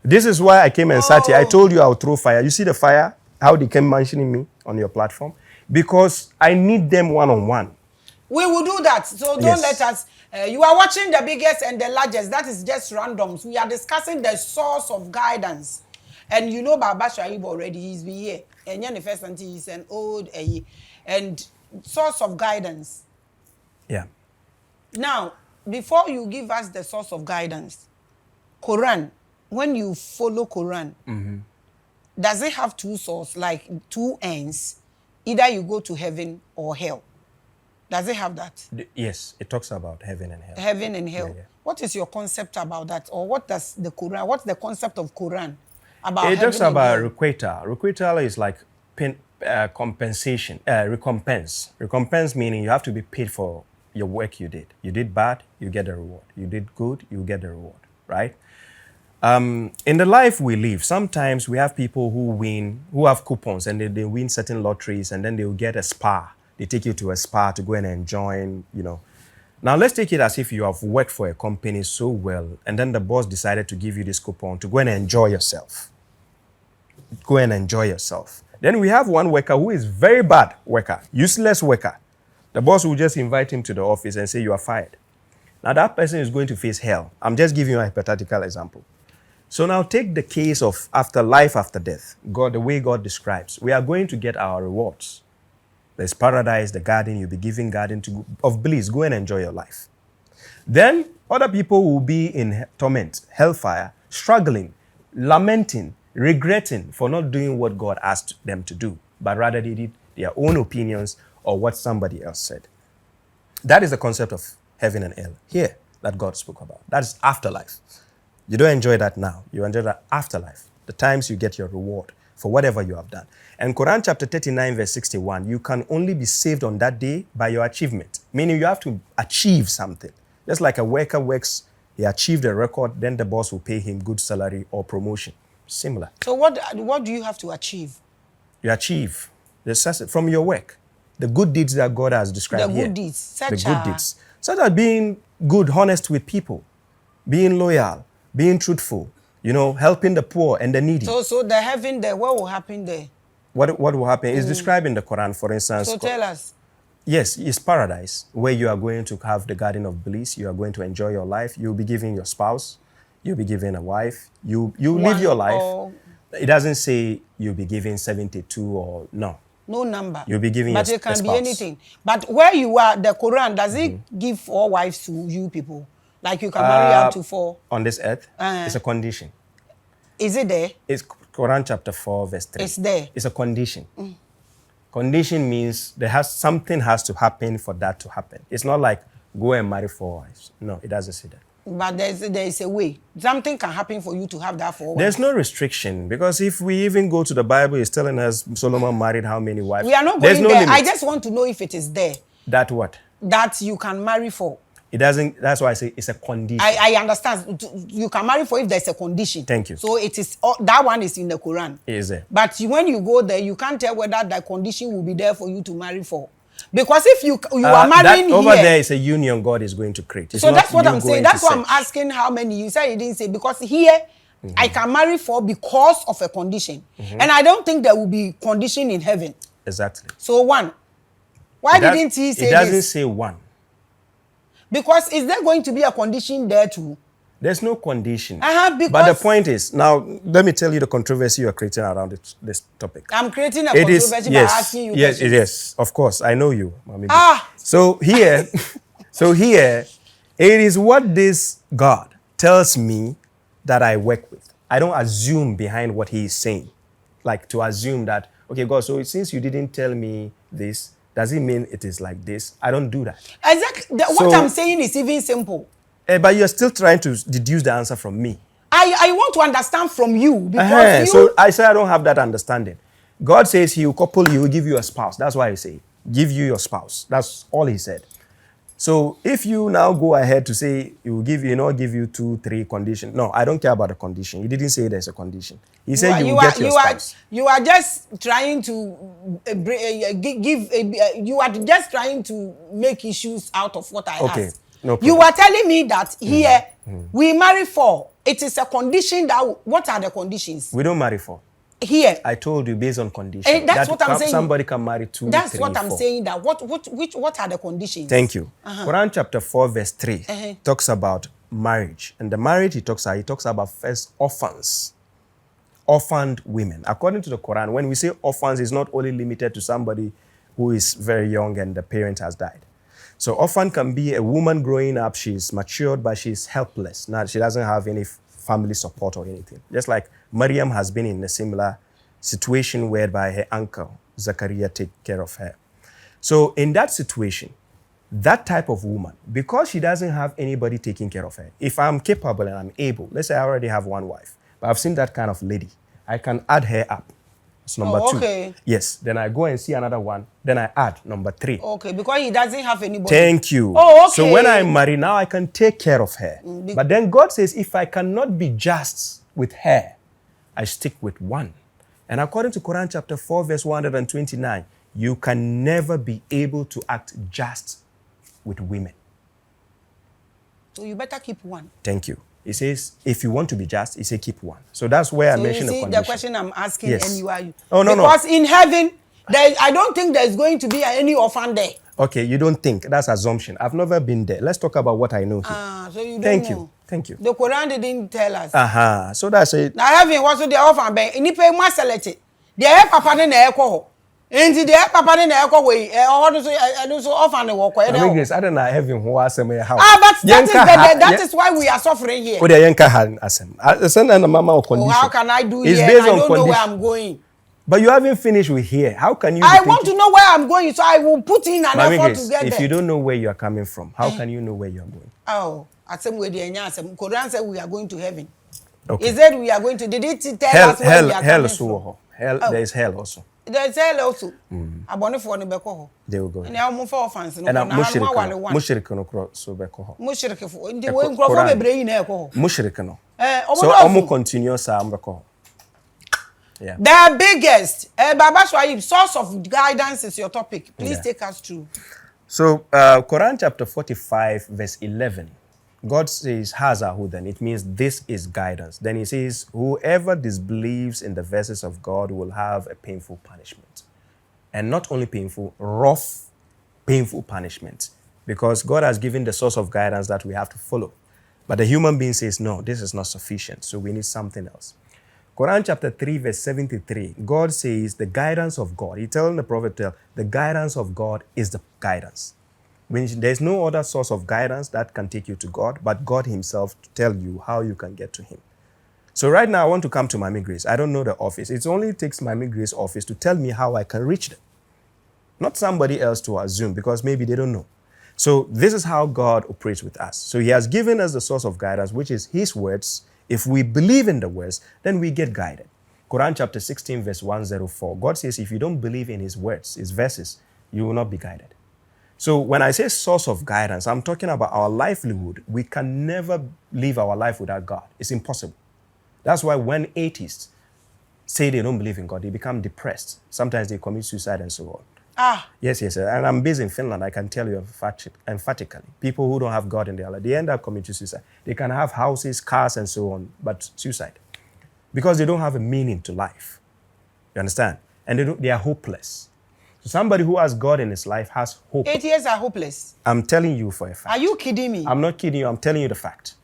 Speaker 1: This is why I came and sat here. I told you I'll throw fire. You see the fire? How they came mentioning me on your platform? Because I need them one-on-one.
Speaker 2: We will do that. So don't let us. You are watching the biggest and the largest. That is just randoms. We are discussing the source of guidance. And you know Baba Shuaib already. He's been here. And the first until he's an old and source of guidance.
Speaker 1: Yeah.
Speaker 2: Now, before you give us the source of guidance, Quran, when you follow Quran, does it have two sources, like two ends? Either you go to heaven or hell. Does it have that?
Speaker 1: Yes, it talks about heaven and hell.
Speaker 2: Heaven and hell.
Speaker 1: Yeah, yeah.
Speaker 2: What is your concept about that? Or what does the Quran, what's the concept of Quran about
Speaker 1: It talks
Speaker 2: heaven
Speaker 1: about
Speaker 2: and hell?
Speaker 1: requital. Requital is like compensation, recompense. Recompense meaning you have to be paid for your work you did. You did bad, you get a reward. You did good, you get the reward, right? In the life we live, sometimes we have people who win, who have coupons, and they win certain lotteries, and then they will get a spa. They take you to a spa to go and enjoy, you know. Now, let's take it as if you have worked for a company so well, and then the boss decided to give you this coupon to go and enjoy yourself. Go and enjoy yourself. Then we have one worker who is very bad worker, useless worker. The boss will just invite him to the office and say, you are fired. Now, that person is going to face hell. I'm just giving you a hypothetical example. So now take the case of after life, after death. God, the way God describes, we are going to get our rewards. There's paradise, the garden, you'll be given garden of bliss. Go and enjoy your life. Then other people will be in torment, hellfire, struggling, lamenting, regretting for not doing what God asked them to do, but rather they did their own opinions or what somebody else said. That is the concept of heaven and hell here that God spoke about. That is afterlife. You don't enjoy that now. You enjoy that afterlife, the times you get your reward for whatever you have done. And Quran chapter 39, verse 61, you can only be saved on that day by your achievement, meaning you have to achieve something. Just like a worker works, he achieved a record, then the boss will pay him good salary or promotion. Similar.
Speaker 2: So what do you have to achieve?
Speaker 1: You achieve from your work. The good deeds that God has described here.
Speaker 2: The good deeds.
Speaker 1: Such as being good, honest with people, being loyal, being truthful, you know, helping the poor and the needy.
Speaker 2: So the heaven there, what will happen there?
Speaker 1: What will happen is described in the Quran, for instance.
Speaker 2: So tell us.
Speaker 1: Yes, it's paradise, where you are going to have the garden of bliss. You are going to enjoy your life. You'll be giving your spouse. You'll be giving a wife. You live your life. It doesn't say you'll be giving 72 or no.
Speaker 2: No number.
Speaker 1: You'll be giving
Speaker 2: but
Speaker 1: your
Speaker 2: it can
Speaker 1: spouse.
Speaker 2: Be anything. But where you are, the Quran, does it give 4 wives to you people? Like you can marry up to 4?
Speaker 1: On this earth, it's a condition.
Speaker 2: Is it there?
Speaker 1: It's Quran chapter 4, verse 3.
Speaker 2: It's there.
Speaker 1: It's a condition. Condition means something has to happen for that to happen. It's not like go and marry 4 wives. No, it doesn't say that.
Speaker 2: But there is a way. Something can happen for you to have that 4 wives.
Speaker 1: There's no restriction, because if we even go to the Bible, it's telling us Solomon married how many wives.
Speaker 2: We are not going there. I just want to know if it is there.
Speaker 1: That what?
Speaker 2: That you can marry for.
Speaker 1: It doesn't, that's why I say it's a condition.
Speaker 2: I understand. You can marry for if there's a condition.
Speaker 1: Thank you.
Speaker 2: So it is, that one is in the Quran.
Speaker 1: It is there.
Speaker 2: But when you go there, you can't tell whether that condition will be there for you to marry for. Because if you are marrying
Speaker 1: over
Speaker 2: here,
Speaker 1: there is a union God is going to create. It's
Speaker 2: so that's what I'm saying. That's why I'm
Speaker 1: search.
Speaker 2: asking how many. You said you didn't say, because here I can marry for because of a condition. And I don't think there will be condition in heaven.
Speaker 1: Exactly.
Speaker 2: So one. Why didn't he say this?
Speaker 1: It doesn't say one.
Speaker 2: Because is there going to be a condition there too?
Speaker 1: There's no condition.
Speaker 2: Because
Speaker 1: but the point is, now let me tell you the controversy you are creating around this topic.
Speaker 2: I'm creating a controversy by asking you
Speaker 1: questions. Yes, it is. Of course, I know you, Maame. So here, it is what this God tells me that I work with. I don't assume behind what he is saying. Like to assume that, okay, God, so since you didn't tell me this, does it mean it is like this? I don't do that.
Speaker 2: Exactly. What I'm saying is even simple.
Speaker 1: But you're still trying to deduce the answer from me.
Speaker 2: I want to understand from you because
Speaker 1: So I say I don't have that understanding. God says he will couple you, will give you a spouse. That's why he say, give you your spouse. That's all he said. So if you now go ahead to say he will give you, not give you 2, 3 conditions. No, I don't care about the condition. He didn't say there's a condition. He said you will get your spouse.
Speaker 2: You are just trying to you are just trying to make issues out of what I asked.
Speaker 1: No problem.
Speaker 2: You are telling me that here we marry for. It is a condition that, what are the conditions?
Speaker 1: We don't marry for.
Speaker 2: Here.
Speaker 1: I told you based on condition.
Speaker 2: And that's what I'm saying.
Speaker 1: Somebody can marry 2,
Speaker 2: That's
Speaker 1: 3,
Speaker 2: what I'm
Speaker 1: 4.
Speaker 2: saying. That what are the conditions?
Speaker 1: Thank you. Quran chapter 4 verse 3 talks about marriage. And the marriage he talks about first orphans. Orphaned women. According to the Quran, when we say orphans, it's not only limited to somebody who is very young and the parent has died. So orphan can be a woman growing up, she's matured, but she's helpless. Now, she doesn't have any family support or anything. Just like Maryam has been in a similar situation whereby her uncle, Zachariah, take care of her. So in that situation, that type of woman, because she doesn't have anybody taking care of her, if I'm capable and I'm able, let's say I already have one wife, but I've seen that kind of lady, I can add her up. It's number 2. Yes. Then I go and see another one. Then I add number 3.
Speaker 2: Okay, because he doesn't have anybody.
Speaker 1: Thank you.
Speaker 2: Oh, okay.
Speaker 1: So when I marry, now I can take care of her. But then God says, if I cannot be just with her, I stick with one. And according to Quran chapter 4, verse 129, you can never be able to act just with women.
Speaker 2: So you better keep one.
Speaker 1: Thank you. He says, if you want to be just, he says, keep one. So that's where I mentioned the condition.
Speaker 2: The question I'm asking, and you are...
Speaker 1: Oh, no,
Speaker 2: because in heaven, I don't think there's going to be any orphan there.
Speaker 1: Okay, you don't think. That's assumption. I've never been there. Let's talk about what I know here.
Speaker 2: So you don't know.
Speaker 1: Thank you.
Speaker 2: The Quran didn't tell us.
Speaker 1: So that's it.
Speaker 2: Now heaven was the orphan bank. Any pay more select. The air papa in the echo. And the air papa in the echo way. I do so often the walk. I don't
Speaker 1: know heaven who has a house.
Speaker 2: But that is why we are suffering here.
Speaker 1: Oh, the Yanka had a mama condition.
Speaker 2: How can I do here? I don't know where I'm going.
Speaker 1: But you haven't finished with here. How can you?
Speaker 2: I want to know where I'm going, so I will put in an effort to get there.
Speaker 1: If you don't know where you are coming from, how can you know where you are going?
Speaker 2: Oh, at some way, the Quran said we are going to heaven.
Speaker 1: Okay.
Speaker 2: He said we are going to. Did it tell us where we are coming from?
Speaker 1: Hell, there is hell also.
Speaker 2: There is hell also. Abone for the beko.
Speaker 1: They will go.
Speaker 2: And I am for offense.
Speaker 1: And mushrik no cross so beko.
Speaker 2: Mushrik for the way go be brain na eko.
Speaker 1: Mushrik no. So omo continue sa ambeko. Yeah.
Speaker 2: The biggest, Baba Shuaib, source of guidance is your topic. Please take us through.
Speaker 1: So, Quran chapter 45, verse 11, God says, Haza Hudan. It means this is guidance. Then he says, whoever disbelieves in the verses of God will have a painful punishment. And not only painful, rough, painful punishment. Because God has given the source of guidance that we have to follow. But the human being says, no, this is not sufficient. So we need something else. Quran chapter 3 verse 73, God says the guidance of God. He telling the prophet, the guidance of God is the guidance. There's no other source of guidance that can take you to God, but God himself to tell you how you can get to him. So right now I want to come to Maame Grace. I don't know the office. It only takes Maame Grace office to tell me how I can reach them. Not somebody else to assume because maybe they don't know. So this is how God operates with us. So he has given us the source of guidance, which is his words. If we believe in the words, then we get guided. Quran chapter 16, verse 104. God says, if you don't believe in his words, his verses, you will not be guided. So when I say source of guidance, I'm talking about our livelihood. We can never live our life without God. It's impossible. That's why when atheists say they don't believe in God, they become depressed. Sometimes they commit suicide and so on. Yes. And I'm based in Finland. I can tell you emphatically, people who don't have God in their life, they end up committing suicide. They can have houses, cars, and so on, but suicide. Because they don't have a meaning to life. You understand? And they are hopeless. So somebody who has God in his life has hope.
Speaker 2: Atheists are hopeless.
Speaker 1: I'm telling you for a fact.
Speaker 2: Are you kidding me?
Speaker 1: I'm not kidding you. I'm telling you the fact.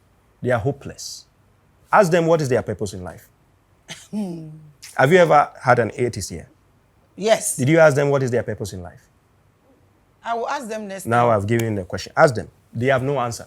Speaker 1: They are hopeless. Ask them what is their purpose in life. Have you ever had an atheist here?
Speaker 2: Yes.
Speaker 1: Did you ask them what is their purpose in life?
Speaker 2: I will ask them next
Speaker 1: Now
Speaker 2: time.
Speaker 1: I've given you the question. Ask them. They have no answer.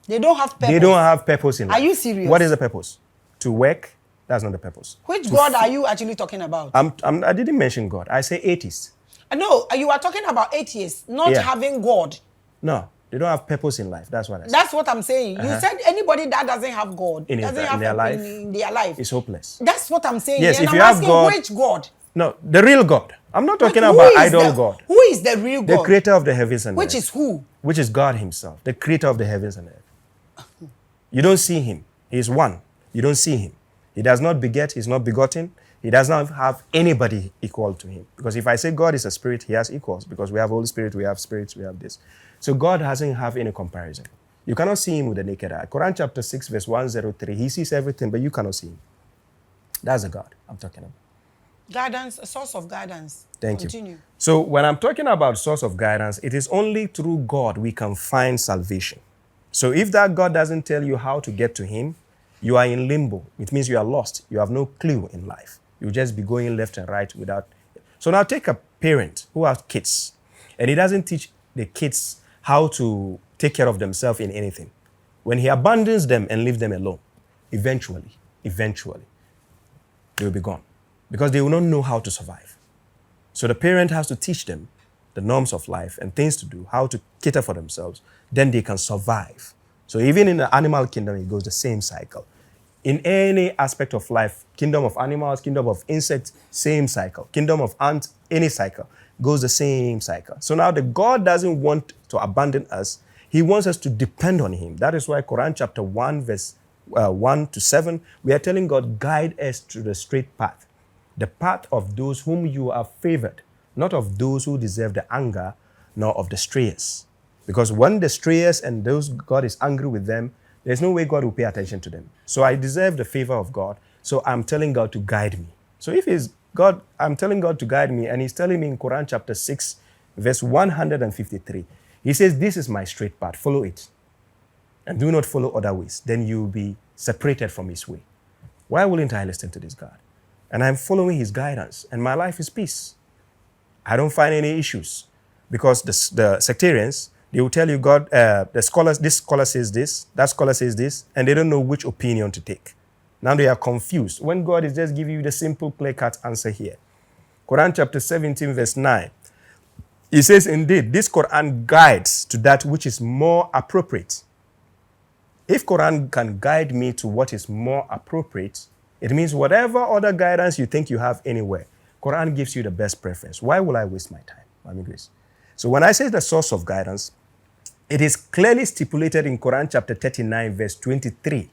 Speaker 2: They don't have purpose.
Speaker 1: They don't have purpose in life.
Speaker 2: Are you serious?
Speaker 1: What is the purpose? To work? That's not the purpose.
Speaker 2: Which God are you actually talking about?
Speaker 1: I didn't mention God. I say atheists.
Speaker 2: No, you are talking about atheists, not having God.
Speaker 1: No. They don't have purpose in life. That's what I said.
Speaker 2: That's what I'm saying. You said anybody that doesn't have God,
Speaker 1: In
Speaker 2: doesn't have
Speaker 1: their life,
Speaker 2: in their life.
Speaker 1: It's hopeless.
Speaker 2: That's what I'm saying.
Speaker 1: Yes,
Speaker 2: And
Speaker 1: if
Speaker 2: I'm
Speaker 1: you have
Speaker 2: asking
Speaker 1: God,
Speaker 2: which God?
Speaker 1: No, the real God. I'm not talking
Speaker 2: Who
Speaker 1: about
Speaker 2: is
Speaker 1: idol
Speaker 2: the-
Speaker 1: God.
Speaker 2: Who is the real God?
Speaker 1: The creator of the heavens and
Speaker 2: Which
Speaker 1: earth.
Speaker 2: is who?
Speaker 1: Which is God himself, the creator of the heavens and earth. You don't see him. He is one. You don't see him. He does not beget. He's not begotten. He does not have anybody equal to him. Because if I say God is a spirit, he has equals. Because we have Holy Spirit, we have spirits, we have this. So God doesn't have any comparison. You cannot see him with the naked eye. Quran chapter 6, verse 103, he sees everything, but you cannot see him. That's the God I'm talking about.
Speaker 2: Guidance, a source of guidance.
Speaker 1: Thank
Speaker 2: Continue.
Speaker 1: you. So when I'm talking about source of guidance, it is only through God we can find salvation. So if that God doesn't tell you how to get to him, you are in limbo. It means you are lost. You have no clue in life. You'll just be going left and right without. So now take a parent who has kids, and he doesn't teach the kids how to take care of themselves in anything. When he abandons them and leaves them alone, eventually, they will be gone because they will not know how to survive. So the parent has to teach them the norms of life and things to do, how to cater for themselves, then they can survive. So even in the animal kingdom, it goes the same cycle. In any aspect of life, kingdom of animals, kingdom of insects, same cycle. Kingdom of ants, any cycle, goes the same cycle. So now the God doesn't want to abandon us. He wants us to depend on him. That is why Quran chapter 1, verse 1 to 7, we are telling God, guide us to the straight path. The path of those whom you have favored, not of those who deserve the anger, nor of the strayers. Because when the strayers and those God is angry with them, there's no way God will pay attention to them. So I deserve the favor of God. So I'm telling God to guide me. So if he's God, I'm telling God to guide me, and he's telling me in Quran chapter 6, verse 153, he says, this is my straight path, follow it. And do not follow other ways. Then you'll be separated from his way. Why wouldn't I listen to this God? And I'm following his guidance, and my life is peace. I don't find any issues. Because the sectarians, they will tell you, God, the scholars, this scholar says this, that scholar says this, and they don't know which opinion to take. Now they are confused when God is just giving you the simple, clear-cut answer here. Quran chapter 17, verse 9. He says, indeed, this Quran guides to that which is more appropriate. If Quran can guide me to what is more appropriate, it means whatever other guidance you think you have anywhere, Quran gives you the best preference. Why will I waste my time? I mean, Grace. So when I say the source of guidance, it is clearly stipulated in Quran chapter 39, verse 23,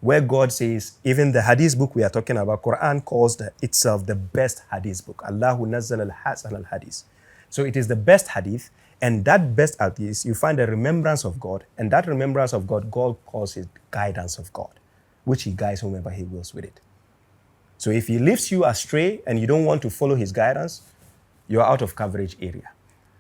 Speaker 1: where God says, even the Hadith book we are talking about, Quran calls itself the best Hadith book. Allahu nazzal al-hasan al-Hadith. So it is the best Hadith, and that best Hadith, you find the remembrance of God, and that remembrance of God, God calls it guidance of God, which he guides whomever he wills with it. So if he leaves you astray and you don't want to follow his guidance, you're out of coverage area.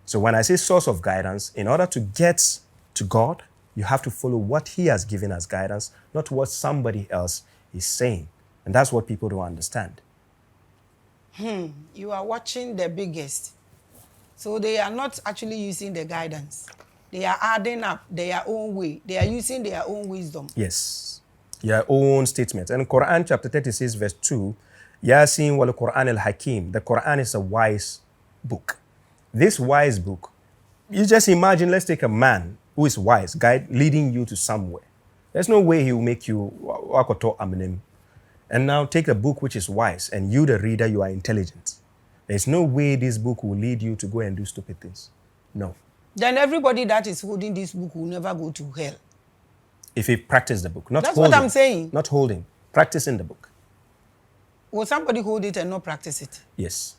Speaker 1: So when I say source of guidance, in order to get to God, you have to follow what he has given as guidance, not what somebody else is saying. And that's what people don't understand.
Speaker 2: You are watching the biggest. So they are not actually using the guidance. They are adding up their own way. They are using their own wisdom.
Speaker 1: Yes. Your own statement. And Quran chapter 36, verse 2, Yasin wal Quran al-Hakim. The Quran is a wise book. This wise book, you just imagine, let's take a man who is wise, guide, leading you to somewhere. There's no way he will make you wakoto aminim. And now take a book which is wise, and you, the reader, you are intelligent. There's no way this book will lead you to go and do stupid things. No.
Speaker 2: Then everybody that is holding this book will never go to hell.
Speaker 1: If he practice the book, not
Speaker 2: That's
Speaker 1: holding.
Speaker 2: what I'm saying.
Speaker 1: Not holding, practicing the book.
Speaker 2: Will somebody hold it and not practice it?
Speaker 1: Yes.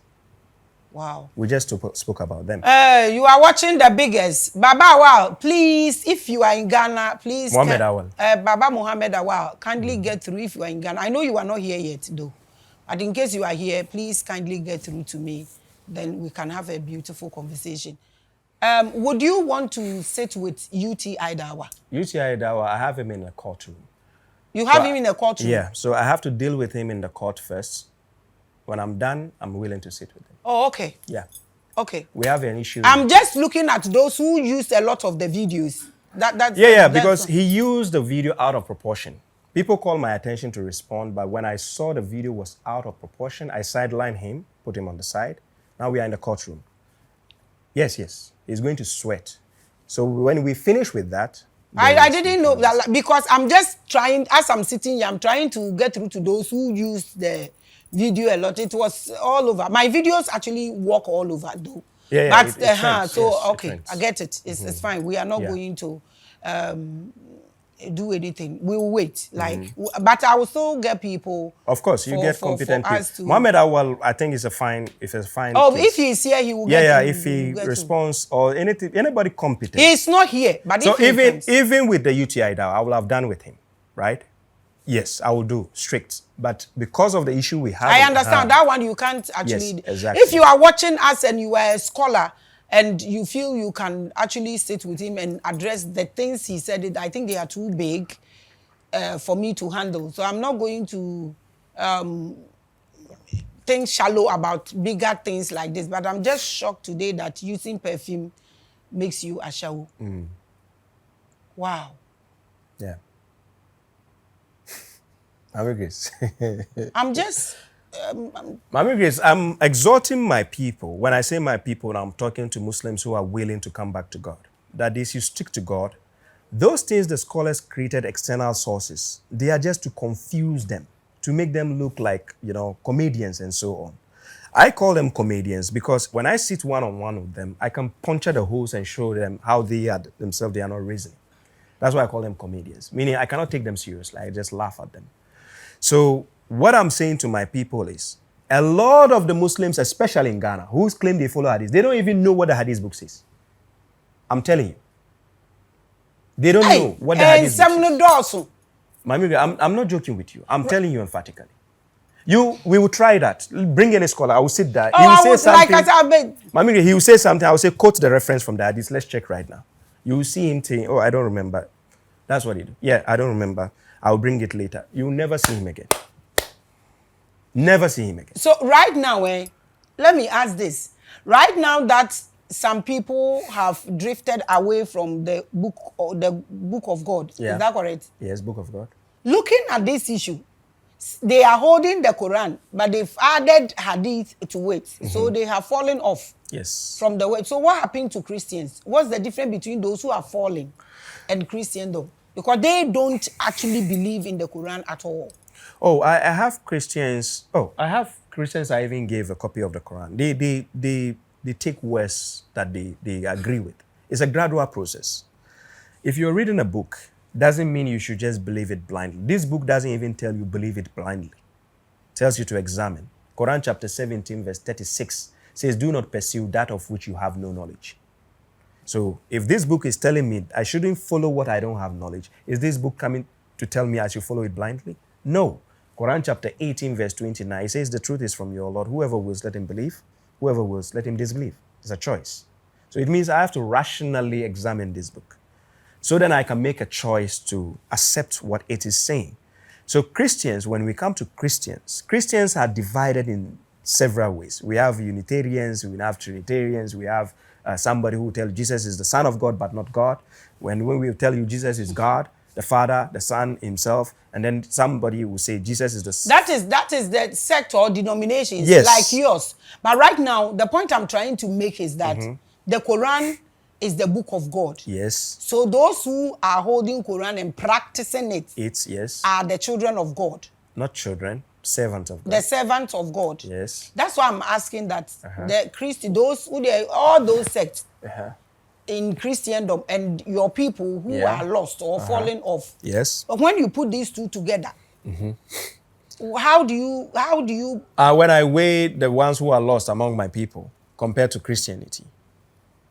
Speaker 2: Wow.
Speaker 1: We just spoke about them.
Speaker 2: You are watching the biggest. Baba Awal, please, if you are in Ghana, please.
Speaker 1: Muhammad Awal.
Speaker 2: Baba Muhammad Awal, kindly get through if you are in Ghana. I know you are not here yet, though. But in case you are here, please kindly get through to me. Then we can have a beautiful conversation. Would you want to sit with UT Idawa?
Speaker 1: UT Idawa, I have him in a courtroom.
Speaker 2: You have him in a courtroom?
Speaker 1: Yeah, so I have to deal with him in the court first. When I'm done, I'm willing to sit with him.
Speaker 2: Oh, okay.
Speaker 1: Yeah.
Speaker 2: Okay.
Speaker 1: We have an issue.
Speaker 2: I'm just looking at those who used a lot of the videos.
Speaker 1: Because he used the video out of proportion. People call my attention to respond, but when I saw the video was out of proportion, I sidelined him, put him on the side. Now we are in the courtroom. Yes. He's going to sweat. So when we finish with that,
Speaker 2: I didn't know that, because I'm just trying, as I'm sitting here, I'm trying to get through to those who use the video a lot. It was all over. My videos actually walk all over though.
Speaker 1: Yeah,
Speaker 2: But
Speaker 1: it trends.
Speaker 2: so
Speaker 1: Yes, it
Speaker 2: okay,
Speaker 1: trends.
Speaker 2: I get it. It's fine. We are not
Speaker 1: Yeah.
Speaker 2: going to do anything. We will wait. But I will still get people.
Speaker 1: Of course, you get competent
Speaker 2: for us
Speaker 1: people.
Speaker 2: to.
Speaker 1: Mohammed Awal, I think, is a fine. If it's a fine.
Speaker 2: Oh,
Speaker 1: case.
Speaker 2: if he's here, he will
Speaker 1: Yeah,
Speaker 2: get.
Speaker 1: yeah.
Speaker 2: to-
Speaker 1: If he
Speaker 2: get to-
Speaker 1: responds or anything, anybody competent.
Speaker 2: He's not here, but
Speaker 1: So
Speaker 2: if he comes.
Speaker 1: even with the UTI now, I will have done with him, right? Yes, I will do strict. But because of the issue we have,
Speaker 2: I understand that one. You can't actually.
Speaker 1: Yes, exactly.
Speaker 2: If you are watching us and you are a scholar and you feel you can actually sit with him and address the things he said, I think they are too big for me to handle. So I'm not going to think shallow about bigger things like this. But I'm just shocked today that using perfume makes you a shawu. Wow.
Speaker 1: Yeah. Mami Grace.
Speaker 2: I'm just.
Speaker 1: Mami Grace, I'm exhorting my people. When I say my people, I'm talking to Muslims who are willing to come back to God. That is, you stick to God. Those things the scholars created external sources. They are just to confuse them, to make them look like, comedians and so on. I call them comedians because when I sit one-on-one with them, I can puncture the holes and show them how they are themselves, they are not reasoning. That's why I call them comedians, meaning I cannot take them seriously. I just laugh at them. So what I'm saying to my people is, a lot of the Muslims, especially in Ghana, who claim they follow Hadith, they don't even know what the Hadith book says. I'm telling you. They don't know what the Hadith book says. Mami, I'm not joking with you. I'm telling you emphatically. We will try that. Bring any scholar. I will sit there.
Speaker 2: Oh,
Speaker 1: He will
Speaker 2: I
Speaker 1: say
Speaker 2: would
Speaker 1: something.
Speaker 2: like
Speaker 1: Mami, he will say something. I will say, quote the reference from the Hadith. Let's check right now. You will see him saying, oh, I don't remember. That's what he do. Yeah, I don't remember. I'll bring it later. You will never see him again. Never see him again.
Speaker 2: So right now, let me ask this. Right now that some people have drifted away from the book of God.
Speaker 1: Yeah.
Speaker 2: Is that correct?
Speaker 1: Yes, Book of God.
Speaker 2: Looking at this issue, they are holding the Quran, but they've added Hadith to it. So they have fallen off
Speaker 1: Yes.
Speaker 2: from the way. So what happened to Christians? What's the difference between those who are falling and Christendom? Because they don't actually believe in the Quran at all.
Speaker 1: Oh, I have Christians. Oh, I have Christians I even gave a copy of the Quran. They take words that they agree with. It's a gradual process. If you're reading a book, doesn't mean you should just believe it blindly. This book doesn't even tell you believe it blindly. It tells you to examine. Quran chapter 17 verse 36 says, do not pursue that of which you have no knowledge. So if this book is telling me I shouldn't follow what I don't have knowledge, is this book coming to tell me I should follow it blindly? No. Quran chapter 18 verse 29, it says the truth is from your Lord. Whoever wills, let him believe. Whoever wills, let him disbelieve. It's a choice. So it means I have to rationally examine this book. So then I can make a choice to accept what it is saying. So Christians, when we come to Christians, Christians are divided in several ways. We have Unitarians, we have Trinitarians, we have somebody who will tell Jesus is the Son of God but not God. When we tell you Jesus is God, the Father, the Son himself, and then somebody will say Jesus is the...
Speaker 2: That is the sect or denomination,
Speaker 1: Yes.
Speaker 2: like yours. But right now, the point I'm trying to make is that the Quran is the book of God.
Speaker 1: Yes.
Speaker 2: So those who are holding Quran and practicing it
Speaker 1: Yes.
Speaker 2: are the children of God.
Speaker 1: Not children, servants of God.
Speaker 2: The servants of God.
Speaker 1: Yes.
Speaker 2: That's why I'm asking that the those who they all those sects in Christendom and your people who are lost or falling off.
Speaker 1: Yes.
Speaker 2: But when you put these two together, how do you
Speaker 1: When I weigh the ones who are lost among my people compared to Christianity.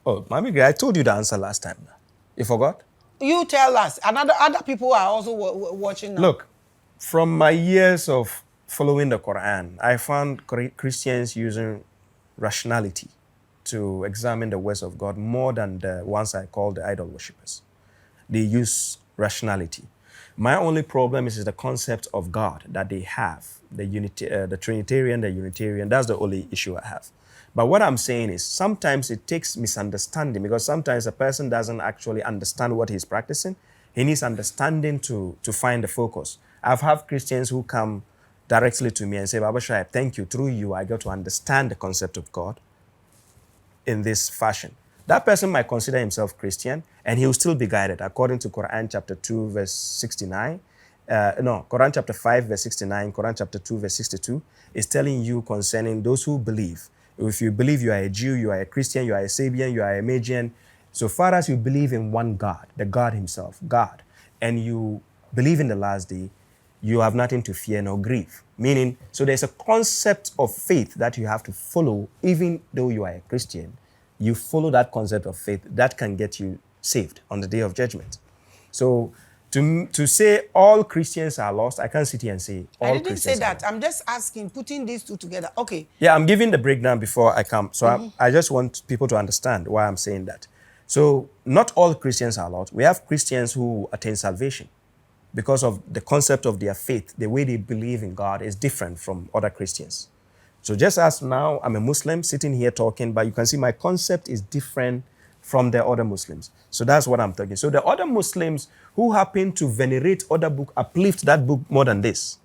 Speaker 1: Oh, Mami, I told you the answer last time. You forgot?
Speaker 2: You tell us. Other people are also watching now.
Speaker 1: Look, from my years of following the Quran, I found Christians using rationality to examine the words of God more than the ones I call the idol worshippers. They use rationality. My only problem is the concept of God that they have, the Trinitarian, the Unitarian. That's the only issue I have. But what I'm saying is sometimes it takes misunderstanding because sometimes a person doesn't actually understand what he's practicing. He needs understanding to find the focus. I've had Christians who come directly to me and say, Baba Shuaib, thank you. Through you, I got to understand the concept of God in this fashion. That person might consider himself Christian, and he will still be guided according to Quran chapter 2, verse 69. Quran chapter 5, verse 69, Quran chapter 2, verse 62 is telling you concerning those who believe. If you believe you are a Jew, you are a Christian, you are a Sabian, you are a Magian, so far as you believe in one God, the God himself, God, and you believe in the last day, you have nothing to fear nor grieve. Meaning, so there's a concept of faith that you have to follow, even though you are a Christian. You follow that concept of faith that can get you saved on the day of judgment. So to say all Christians are lost, I can't sit here and say all
Speaker 2: I didn't
Speaker 1: Christians
Speaker 2: say that.
Speaker 1: are lost.
Speaker 2: I'm just asking, putting these two together. Okay.
Speaker 1: Yeah, I'm giving the breakdown before I come. So I just want people to understand why I'm saying that. So not all Christians are lost. We have Christians who attain salvation because of the concept of their faith. The way they believe in God is different from other Christians. So just as now I'm a Muslim sitting here talking, but you can see my concept is different from the other Muslims. So that's what I'm talking. So the other Muslims who happen to venerate other book, uplift that book more than this.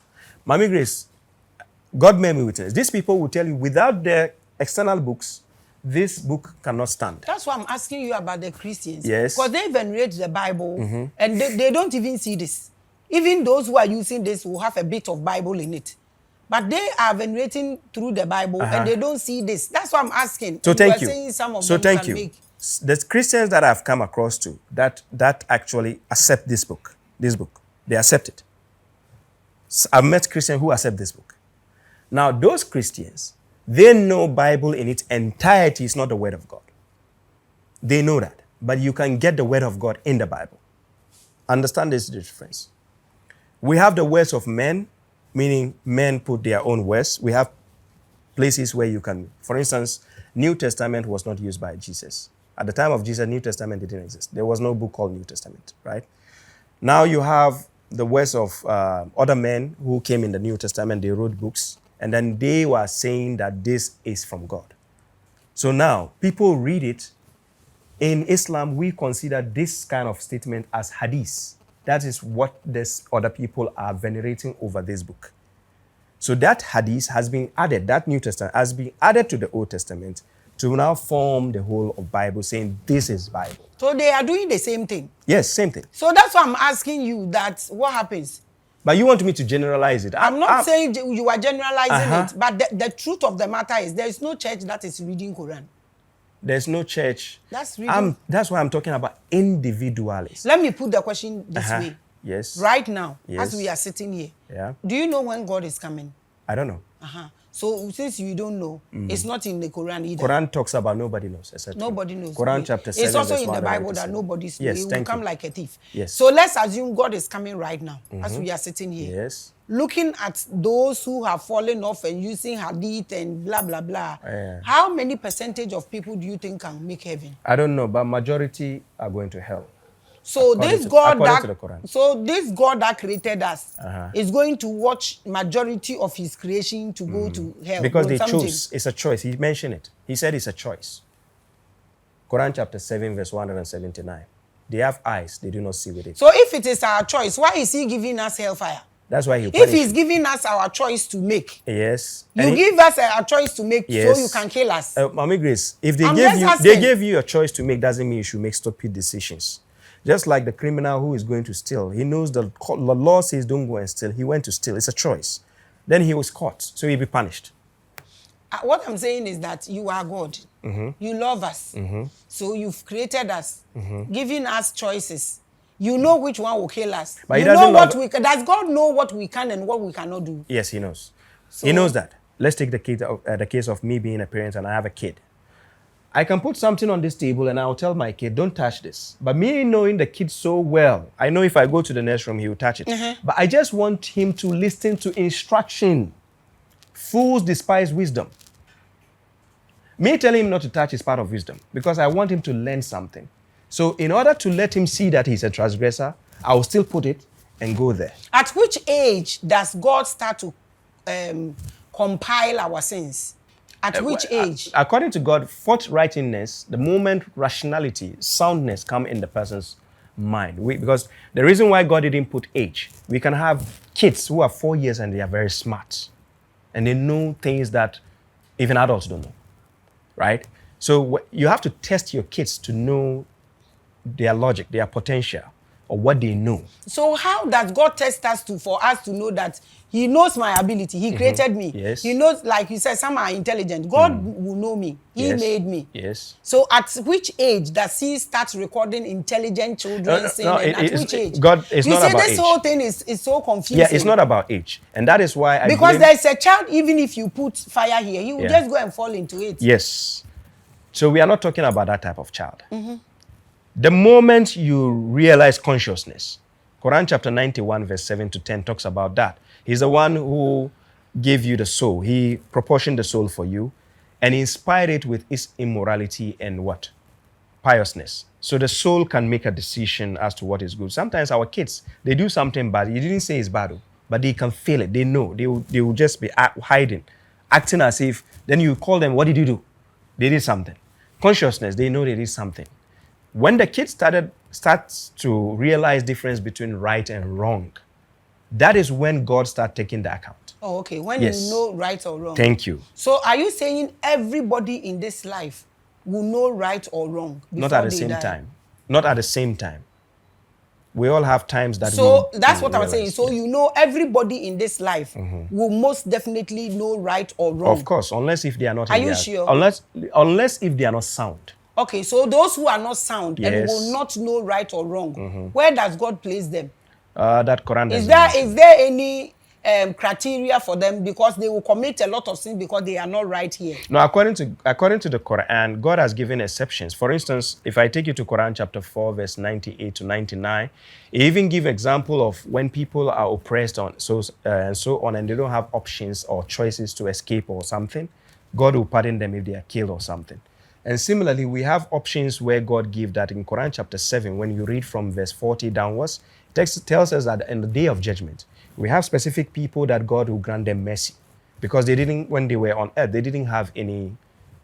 Speaker 1: Mami Grace, God made me witness. These people will tell you without the external books, this book cannot stand.
Speaker 2: That's why I'm asking you about the Christians.
Speaker 1: Yes.
Speaker 2: Because they venerate the Bible and they don't even see this. Even those who are using this will have a bit of Bible in it. But they are venerating through the Bible and they don't see this. That's why I'm asking.
Speaker 1: So thank you.
Speaker 2: Saying some of
Speaker 1: So
Speaker 2: them
Speaker 1: thank
Speaker 2: can
Speaker 1: you.
Speaker 2: make.
Speaker 1: The Christians that I've come across to that actually accept this book, they accept it. I've met Christians who accept this book. Now, those Christians, they know Bible in its entirety is not the word of God. They know that. But you can get the word of God in the Bible. Understand this difference. We have the words of men, meaning men put their own words. We have places where you can, for instance, New Testament was not used by Jesus. At the time of Jesus, New Testament didn't exist. There was no book called New Testament, right? Now you have the words of other men who came in the New Testament. They wrote books, and then they were saying that this is from God. So now people read it. In Islam, we consider this kind of statement as hadith. That is what these other people are venerating over this book. So that hadith has been added, that New Testament has been added to the Old Testament to now form the whole of Bible, saying this is Bible.
Speaker 2: So they are doing the same thing.
Speaker 1: Yes, same thing.
Speaker 2: So that's why I'm asking you that what happens.
Speaker 1: But you want me to generalize it.
Speaker 2: I'm not saying you are generalizing it, but the truth of the matter is there is no church that is reading Quran.
Speaker 1: There's no church.
Speaker 2: That's reading.
Speaker 1: That's why I'm talking about individualists.
Speaker 2: Let me put the question this way.
Speaker 1: Yes.
Speaker 2: Right now,
Speaker 1: Yes.
Speaker 2: as we are sitting here,
Speaker 1: Yeah.
Speaker 2: do you know when God is coming?
Speaker 1: I don't know.
Speaker 2: So since you don't know, it's not in the Quran either.
Speaker 1: Quran talks about nobody knows. Except
Speaker 2: Nobody knows.
Speaker 1: Quran chapter 7.
Speaker 2: It's also
Speaker 1: verse
Speaker 2: in the Bible that
Speaker 1: 197.
Speaker 2: nobody knows.
Speaker 1: Yes,
Speaker 2: He will
Speaker 1: thank
Speaker 2: come
Speaker 1: you.
Speaker 2: like a thief.
Speaker 1: Yes.
Speaker 2: So let's assume God is coming right now, as we are sitting here.
Speaker 1: Yes.
Speaker 2: Looking at those who have fallen off and using hadith and blah, blah, blah.
Speaker 1: Yeah.
Speaker 2: How many percentage of people do you think can make heaven?
Speaker 1: I don't know, but majority are going to hell.
Speaker 2: So
Speaker 1: According
Speaker 2: this
Speaker 1: to-
Speaker 2: God
Speaker 1: according to the Quran.
Speaker 2: this God that created us is going to watch majority of his creation to go to hell.
Speaker 1: Because
Speaker 2: or
Speaker 1: they
Speaker 2: something.
Speaker 1: chose. It's a choice. He mentioned it. He said it's a choice. Quran chapter 7, verse 179. They have eyes, they do not see with it.
Speaker 2: So if it is our choice, why is he giving us hellfire?
Speaker 1: That's why he
Speaker 2: If
Speaker 1: punished
Speaker 2: he's
Speaker 1: you.
Speaker 2: giving us our choice to make,
Speaker 1: Yes.
Speaker 2: you
Speaker 1: And
Speaker 2: give us a choice to make
Speaker 1: Yes.
Speaker 2: so you can kill us.
Speaker 1: Mami Grace, if they
Speaker 2: I'm
Speaker 1: gave
Speaker 2: just
Speaker 1: you,
Speaker 2: asking.
Speaker 1: they gave you a choice to make, doesn't mean you should make stupid decisions. Just like the criminal who is going to steal, he knows the law says don't go and steal. He went to steal. It's a choice. Then he was caught, so he'll be punished.
Speaker 2: What I'm saying is that you are God. You love us. So you've created us, giving us choices. You know which one will kill us.
Speaker 1: But he
Speaker 2: you know
Speaker 1: doesn't
Speaker 2: what
Speaker 1: love-
Speaker 2: we can. Does God know what we can and what we cannot do?
Speaker 1: Yes, he knows. He knows that. Let's take the case of me being a parent and I have a kid. I can put something on this table and I'll tell my kid, don't touch this. But me knowing the kid so well, I know if I go to the next room, he will touch it. But I just want him to listen to instruction. Fools despise wisdom. Me telling him not to touch is part of wisdom because I want him to learn something. So in order to let him see that he's a transgressor, I will still put it and go there.
Speaker 2: At which age does God start to compile our sins? At which age?
Speaker 1: According to God, forthrightness, the moment rationality, soundness come in the person's mind. Because the reason why God didn't put age, we can have kids who are 4 years and they are very smart. And they know things that even adults don't know, right? So you have to test your kids to know their logic, their potential, or what they know.
Speaker 2: So how does God test us for us to know that he knows my ability? He created me.
Speaker 1: Yes.
Speaker 2: He knows, like you said, some are intelligent. God will know me. He made me.
Speaker 1: Yes.
Speaker 2: So at which age does he start recording intelligent children? At which age?
Speaker 1: God, it's not about
Speaker 2: this
Speaker 1: age.
Speaker 2: whole thing is so confusing.
Speaker 1: Yeah, it's not about age. And that is why
Speaker 2: because there's a child, even if you put fire here, he will just go and fall into it.
Speaker 1: Yes. So we are not talking about that type of child. The moment you realize consciousness, Quran chapter 91 verse 7 to 10 talks about that. He's the one who gave you the soul. He proportioned the soul for you and inspired it with its immorality and what? Piousness. So the soul can make a decision as to what is good. Sometimes our kids, they do something bad. You didn't say it's bad, but they can feel it. They know. They will just be hiding, acting as if, then you call them, what did you do? They did something. Consciousness, they know they did something. When the kids starts to realize difference between right and wrong, that is when God starts taking the account.
Speaker 2: Oh, okay. When you know right or wrong.
Speaker 1: Thank you.
Speaker 2: So are you saying everybody in this life will know right or wrong before
Speaker 1: Not at the
Speaker 2: they
Speaker 1: same
Speaker 2: die?
Speaker 1: time. Not at the same time. We all have times that
Speaker 2: So
Speaker 1: we
Speaker 2: that's what I'm
Speaker 1: realize.
Speaker 2: saying. So you know everybody in this life will most definitely know right or wrong.
Speaker 1: Of course, unless if they are not.
Speaker 2: Are you sure?
Speaker 1: Unless if they are not sound.
Speaker 2: Okay, so those who are not sound and
Speaker 1: Yes.
Speaker 2: will not know right or wrong, where does God place them?
Speaker 1: That Quran
Speaker 2: Is
Speaker 1: doesn't
Speaker 2: there any criteria for them, because they will commit a lot of sins because they are not right here?
Speaker 1: No, according to the Quran, God has given exceptions. For instance, if I take you to Quran chapter 4, verse 98 to 99, it even give example of when people are oppressed and so on, and they don't have options or choices to escape or something, God will pardon them if they are killed or something. And similarly, we have options where God gives that in Quran chapter 7, when you read from verse 40 downwards, text tells us that in the day of judgment, we have specific people that God will grant them mercy, because they didn't, when they were on earth, they didn't have any,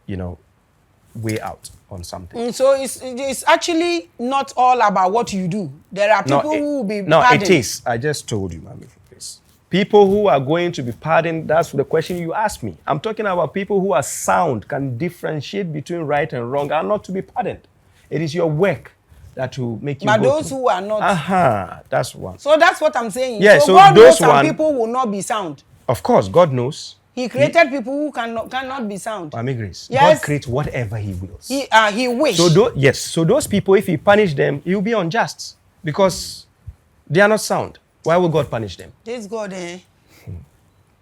Speaker 1: way out on something.
Speaker 2: So it's actually not all about what you do. There are people who will be pardoned.
Speaker 1: It is. I just told you, Maame. People who are going to be pardoned, that's the question you asked me. I'm talking about people who are sound, can differentiate between right and wrong, are not to be pardoned. It is your work that will make you.
Speaker 2: But those who are not.
Speaker 1: That's one.
Speaker 2: So that's what I'm saying.
Speaker 1: Yeah,
Speaker 2: so God knows some people will not be sound.
Speaker 1: Of course, God knows.
Speaker 2: He created people who cannot be sound.
Speaker 1: Maame Grace.
Speaker 2: Yes.
Speaker 1: God creates whatever He wills.
Speaker 2: He wishes.
Speaker 1: So those people, if He punish them, He will be unjust because they are not sound. Why will God punish them?
Speaker 2: This God,
Speaker 1: Maame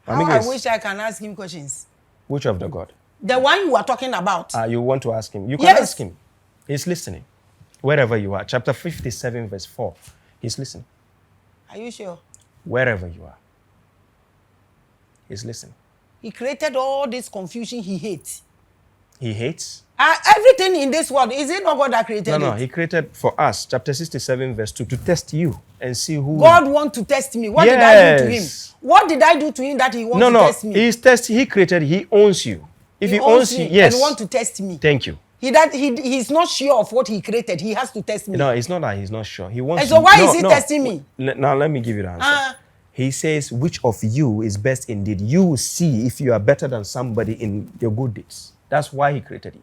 Speaker 2: I
Speaker 1: Grace.
Speaker 2: wish I can ask him questions.
Speaker 1: Which of the God?
Speaker 2: The one you are talking about.
Speaker 1: You want to ask Him? You can
Speaker 2: Yes.
Speaker 1: ask Him. He's listening. Wherever you are. Chapter 57, verse 4. He's listening.
Speaker 2: Are you sure?
Speaker 1: Wherever you are. He's listening.
Speaker 2: He created all this confusion he hates.
Speaker 1: He hates?
Speaker 2: Everything in this world, is it not God that created it?
Speaker 1: No, He created for us, chapter 67, verse 2, to test you and see who...
Speaker 2: God wants to test me. What did I do to him? What did I do to him that he wants to test me?
Speaker 1: He created, He owns you. If he owns you,
Speaker 2: and want to test me.
Speaker 1: Thank you.
Speaker 2: He's not sure of what he created. He has to test me.
Speaker 1: No, it's not that he's not sure. He wants.
Speaker 2: And so why is he testing me?
Speaker 1: Now let me give you the answer. He says, which of you is best indeed? You will see if you are better than somebody in your good deeds. That's why He created you.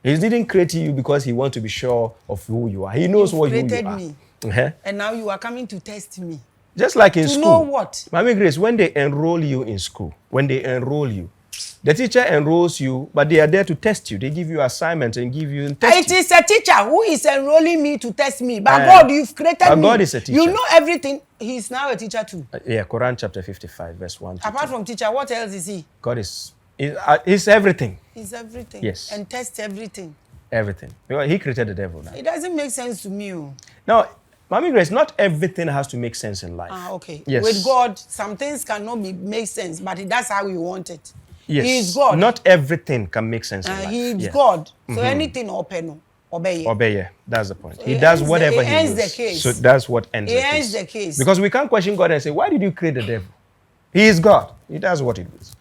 Speaker 1: He didn't create you because He wants to be sure of who you are. He knows who you are.
Speaker 2: Created me. And now you are coming to test me.
Speaker 1: Just like in school.
Speaker 2: To know what?
Speaker 1: Maame Grace, when they enroll you in school, the teacher enrolls you, but they are there to test you. They give you assignments and give you test.
Speaker 2: It is a teacher who is enrolling me to test me. But God, you've created me.
Speaker 1: God is a teacher.
Speaker 2: You know everything. He's now a teacher too.
Speaker 1: Quran chapter 55, verse 1.
Speaker 2: Apart from teacher, what else is he?
Speaker 1: God is everything.
Speaker 2: He's everything.
Speaker 1: Yes.
Speaker 2: And tests everything.
Speaker 1: Everything. He created the devil now.
Speaker 2: It doesn't make sense to me.
Speaker 1: Now, Maame Grace, not everything has to make sense in life.
Speaker 2: Okay.
Speaker 1: Yes.
Speaker 2: With God, some things cannot make sense, but that's how He wants it.
Speaker 1: Yes.
Speaker 2: He is God.
Speaker 1: Not everything can make sense in life.
Speaker 2: He is God. So anything obey.
Speaker 1: Obey. That's the point. He does whatever He wills.
Speaker 2: He ends the case.
Speaker 1: So that's what ends the case.
Speaker 2: He ends the case.
Speaker 1: Because we can't question God and say, why did you create the devil? He is God. He does what He wills.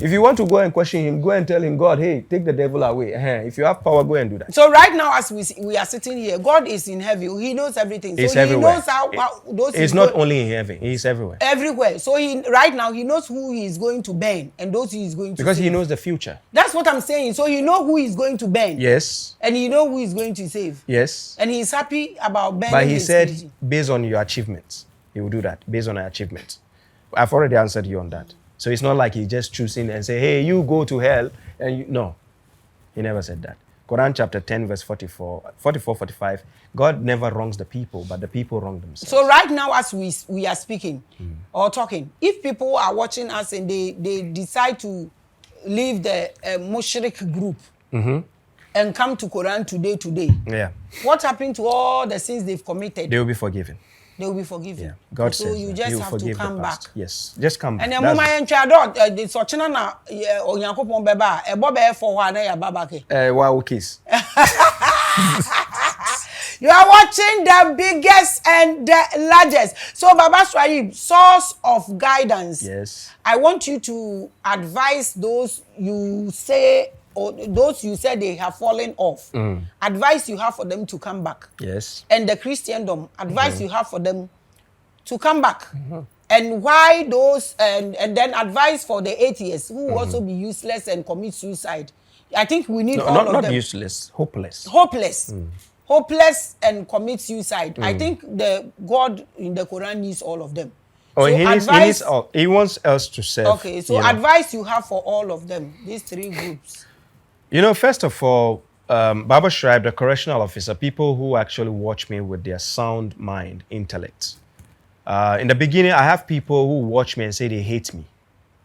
Speaker 1: If you want to go and question him, go and tell him, God, hey, take the devil away. If you have power, go and do that.
Speaker 2: So right now, as we are sitting here, God is in heaven. He knows everything.
Speaker 1: He's
Speaker 2: so
Speaker 1: everywhere.
Speaker 2: He knows how those.
Speaker 1: It's not only in heaven. He's everywhere.
Speaker 2: Everywhere. So right now, he knows who he is going to burn and those he is going to
Speaker 1: Because
Speaker 2: save.
Speaker 1: he knows the future.
Speaker 2: That's what I'm saying. So he knows who he's going to burn.
Speaker 1: Yes.
Speaker 2: And he knows who he's going to save.
Speaker 1: Yes.
Speaker 2: And he's happy about burning.
Speaker 1: But he said, based on your achievements, he will do that, based on your achievements. I've already answered you on that. So it's not like he's just choosing and say, hey, you go to hell. And no, he never said that. Quran chapter 10, verse 44, 45, God never wrongs the people, but the people wrong themselves.
Speaker 2: So right now, as we are speaking or talking, if people are watching us and they decide to leave the Mushrik group and come to Quran today,
Speaker 1: yeah,
Speaker 2: what happened to all the sins they've committed?
Speaker 1: They will be forgiven.
Speaker 2: They will be forgiven.
Speaker 1: Yeah. God
Speaker 2: so
Speaker 1: says
Speaker 2: you
Speaker 1: that.
Speaker 2: just
Speaker 1: He will
Speaker 2: have to
Speaker 1: forgive
Speaker 2: come
Speaker 1: the
Speaker 2: back.
Speaker 1: past. Yes, just come back.
Speaker 2: And the moment you try to so china na Onyankopon beba e bo be for wa na ya baba ke.
Speaker 1: Wow, kiss.
Speaker 2: You are watching the biggest and the largest. So Baba Shuaib, source of guidance.
Speaker 1: Yes.
Speaker 2: I want you to advise those you say or those you said they have fallen off. Advice you have for them to come back.
Speaker 1: Yes.
Speaker 2: And the Christendom, advice you have for them to come back. And why those, and then advice for the atheists who will also be useless and commit suicide. I think we need all of them.
Speaker 1: Not useless, hopeless.
Speaker 2: Hopeless and commit suicide. I think the God in the Quran needs all of them.
Speaker 1: Oh,
Speaker 2: so
Speaker 1: he wants us to serve.
Speaker 2: Okay, so advice you have for all of them, these three groups.
Speaker 1: You know, first of all, Baba Shuaib, the correctional officer, people who actually watch me with their sound mind, intellect. In the beginning, I have people who watch me and say they hate me.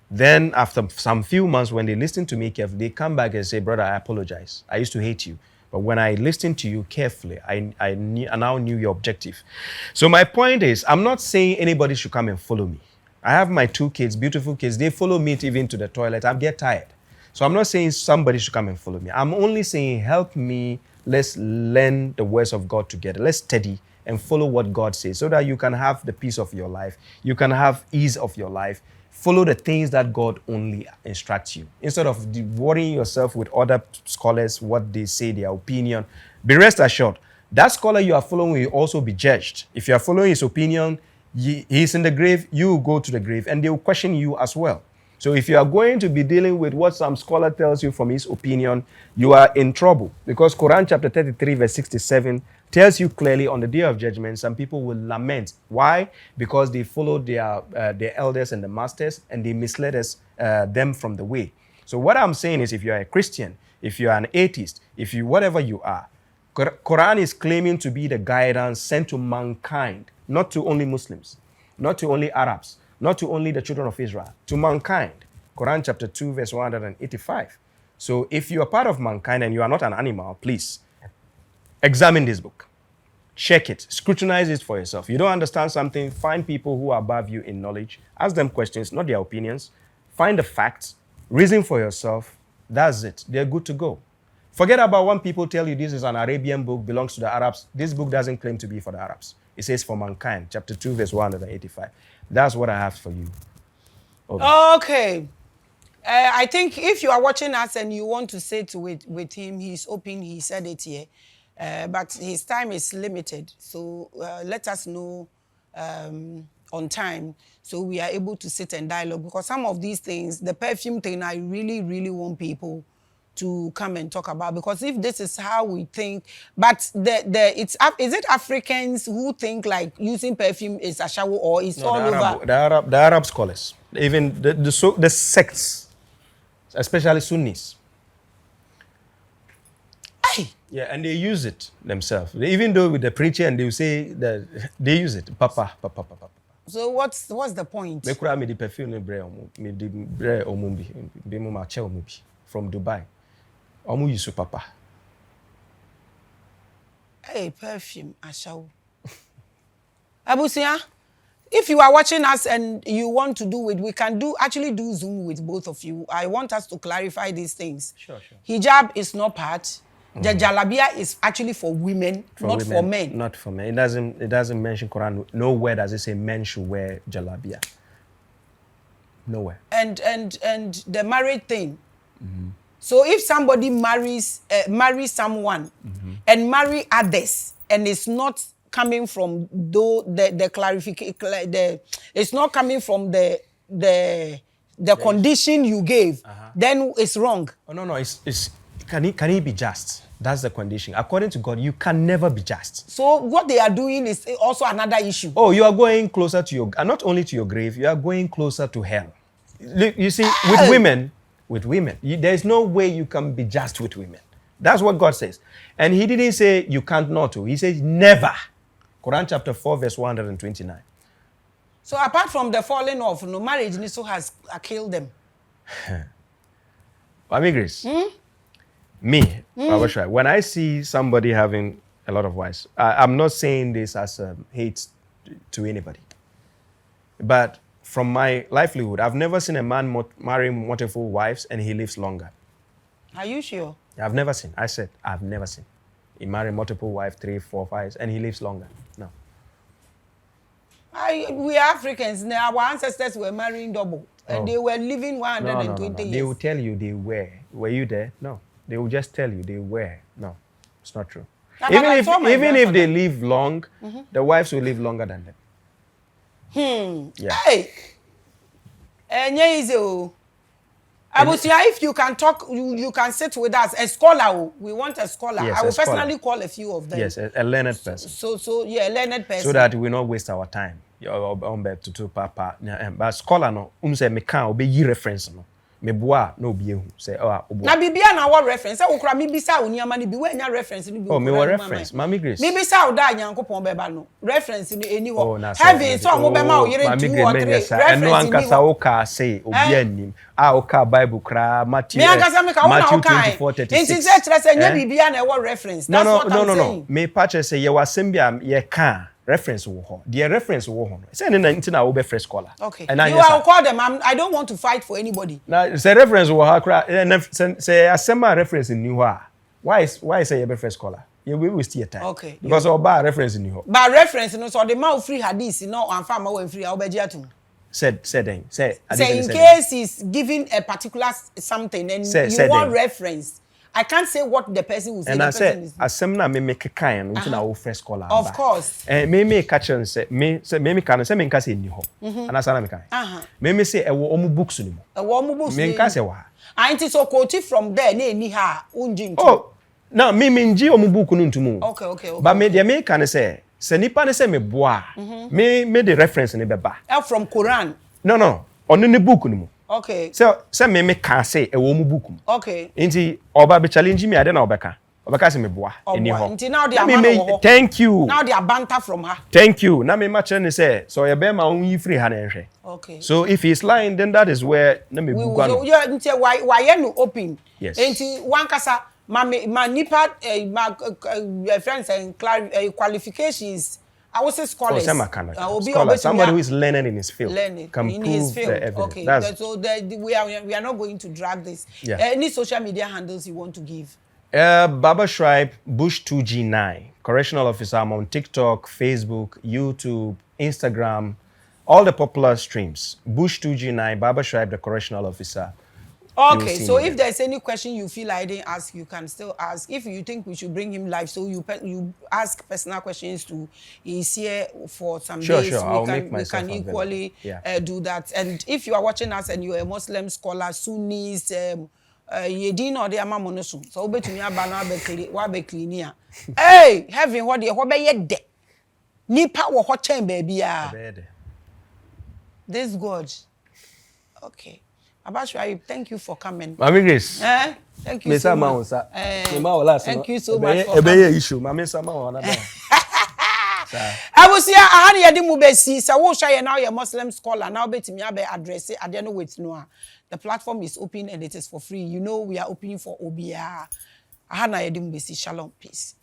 Speaker 1: Then after some few months, when they listen to me carefully, they come back and say, brother, I apologize. I used to hate you. But when I listened to you carefully, I now knew your objective. So my point is, I'm not saying anybody should come and follow me. I have my 2 kids, beautiful kids. They follow me even to the toilet. I get tired. So I'm not saying somebody should come and follow me. I'm only saying help me. Let's learn the words of God together. Let's study and follow what God says so that you can have the peace of your life. You can have ease of your life. Follow the things that God only instructs you. Instead of worrying yourself with other scholars, what they say, their opinion, be rest assured, that scholar you are following will also be judged. If you are following his opinion, he is in the grave, you will go to the grave, and they will question you as well. So if you are going to be dealing with what some scholar tells you from his opinion, you are in trouble. Because Quran chapter 33, verse 67 tells you clearly on the day of judgment, some people will lament. Why? Because they followed their elders and the masters, and they misled them from the way. So what I'm saying is, if you are a Christian, if you are an atheist, if you whatever you are, Quran is claiming to be the guidance sent to mankind, not to only Muslims, not to only Arabs, not to only the children of Israel, to mankind. Quran chapter 2, verse 185. So if you are part of mankind and you are not an animal, please examine this book. Check it. Scrutinize it for yourself. You don't understand something, find people who are above you in knowledge. Ask them questions, not their opinions. Find the facts. Reason for yourself. That's it. They're good to go. Forget about when people tell you this is an Arabian book, belongs to the Arabs. This book doesn't claim to be for the Arabs. It says for mankind, chapter 2, verse 185. That's what I have for you.
Speaker 2: Okay. I think if you are watching us and you want to sit with him, he's open, he said it here. But his time is limited. So let us know on time so we are able to sit and dialogue. Because some of these things, the perfume thing, I really, really want people to come and talk about, because if this is how we think, but is it Africans who think like using perfume is a shower, or it's all over?
Speaker 1: The Arab scholars, even the sects, especially Sunnis.
Speaker 2: Hey.
Speaker 1: Yeah, and they use it themselves. Even though with the preacher, and they will say that they use it. Papa.
Speaker 2: So what's the point?
Speaker 1: Me kura me the perfume me the bre omumbi be mo ma che omumbi from Dubai. Omu use papa.
Speaker 2: Hey, perfume, ashaw. Abusia, if you are watching us and you want to do it, we can actually do Zoom with both of you. I want us to clarify these things.
Speaker 1: Sure.
Speaker 2: Hijab is not part. The jalabia is actually for women, for men.
Speaker 1: Not for men. It doesn't mention Quran. Nowhere does it say men should wear jalabia. Nowhere.
Speaker 2: And the married thing. So if somebody marries someone and marry others, and it's not coming from the clarification, it's not coming from the condition you gave, then it's wrong.
Speaker 1: Oh no, it's can he be just? That's the condition. According to God, you can never be just.
Speaker 2: So what they are doing is also another issue.
Speaker 1: Oh, you are going closer to your, not only to your grave, you are going closer to hell. You see, with women, there's no way you can be just with women. That's what God says. And he didn't say you can't not to. He says never. Quran chapter 4, verse 129.
Speaker 2: So apart from the falling off, no marriage also has killed them.
Speaker 1: Maame Grace, me, when I see somebody having a lot of wives, I'm not saying this as hate to anybody. But from my livelihood, I've never seen a man marry multiple wives and he lives longer.
Speaker 2: Are you sure?
Speaker 1: I've never seen. I said I've never seen. He married multiple wives, 3, 4, 5, and he lives longer. No.
Speaker 2: We are Africans. Our ancestors were marrying double. And they were living 120 years.
Speaker 1: They will tell you they were. Were you there? No. They will just tell you they were. No, it's not true. Even if they live long, the wives will live longer than them. Yeah.
Speaker 2: Hey! If you can talk, you can sit with us. A scholar, we want a scholar.
Speaker 1: Yes,
Speaker 2: I will personally call a few of them.
Speaker 1: Yes, a learned person.
Speaker 2: So yeah, a learned person.
Speaker 1: So that we not waste our time. But scholar no, say me can obey reference no. Me boa no be ehu say
Speaker 2: na bibia na what reference say okra me bisa oniama ni bi we nya reference ni bi
Speaker 1: oh me what reference Maame Grace
Speaker 2: me bisa o da nyankopon beba no reference ni eni ho heaven so mo be ma o yere 2 or 3 reference
Speaker 1: eno ankasa o ka say obi anim o ka bible kra Matthew 24:36
Speaker 2: nti say kire say nya bibia na e what reference that's what I'm saying
Speaker 1: no me patch say ye wasem bia ye ka reference wo ho the reference wo ho no say na nti na wo be fresh scholar
Speaker 2: okay and you will call them I don't want to fight for anybody
Speaker 1: now say reference wo ha say asema reference ni ho why say you be fresh scholar you will waste your time
Speaker 2: okay
Speaker 1: because oba reference ni ho
Speaker 2: but reference no so the man free hadith no anfa ma we free obeji atum
Speaker 1: say
Speaker 2: in case he's giving a particular something and you want reference I can't say what the person will say.
Speaker 1: And I said, "Asemna me make kind, until na fresh scholar."
Speaker 2: Of course.
Speaker 1: Me catch and say, me can say me can say ni ho. And I say me can. Me say e wo omu books ni mo.
Speaker 2: E wo omu books.
Speaker 1: Me can say wa.
Speaker 2: And it so quote from there na ni ha unji ntu.
Speaker 1: Oh, now me nji omu book no ntumu.
Speaker 2: Okay.
Speaker 1: But me can say nipa ne say me boa. Me the reference ni beba.
Speaker 2: From Quran.
Speaker 1: No. Onu ni book ni mo.
Speaker 2: Okay.
Speaker 1: So me can say e wo mu book.
Speaker 2: Okay.
Speaker 1: Inti oba be challenge me ade na obeka. Obeka say me boa eni ho.
Speaker 2: Inti now they are
Speaker 1: thank you.
Speaker 2: Now they are banter from her.
Speaker 1: Thank you. Na me ma challenge say so ye be ma unyi free ha na ehwe.
Speaker 2: Okay.
Speaker 1: So if he's lying then that is where na me bugwa no.
Speaker 2: Yeah, inti why you no open.
Speaker 1: Yes.
Speaker 2: Inti one kasa ma nipa friends and qualifications I was a scholar.
Speaker 1: Somebody who is learning in his field. Can
Speaker 2: in
Speaker 1: prove
Speaker 2: his field.
Speaker 1: The evidence.
Speaker 2: Okay. So we are not going to drag this.
Speaker 1: Yeah.
Speaker 2: Any social media handles you want to give?
Speaker 1: Baba Shuaib, Bush 2G9, correctional officer. I'm on TikTok, Facebook, YouTube, Instagram, all the popular streams. Bush 2G9, Baba Shuaib, the correctional officer.
Speaker 2: Okay, so if there's any question you feel I didn't ask, you can still ask. If you think we should bring him live, so you ask personal questions to, he's here for some days.
Speaker 1: Sure.
Speaker 2: We can equally do that. And if you are watching us and you're a Muslim scholar, Sunnis, Yedin or the Amamonosu, so bet me about clean. Hey, heaven, what be yet de? Nipa wo hot chamber baby. This God. Okay. Abashua, thank you for coming.
Speaker 1: Maame Grace.
Speaker 2: Thank you so much. Thank you so much for
Speaker 1: coming. Issue. Maame sama wana ba.
Speaker 2: Abusia ahani yedi mu besi sa wo hwa ye now you Muslim scholar now betimi abe address ade no wait no. The platform is open and it is for free. You know we are opening for obia. Ahana yedi mu besi. Shalom, peace.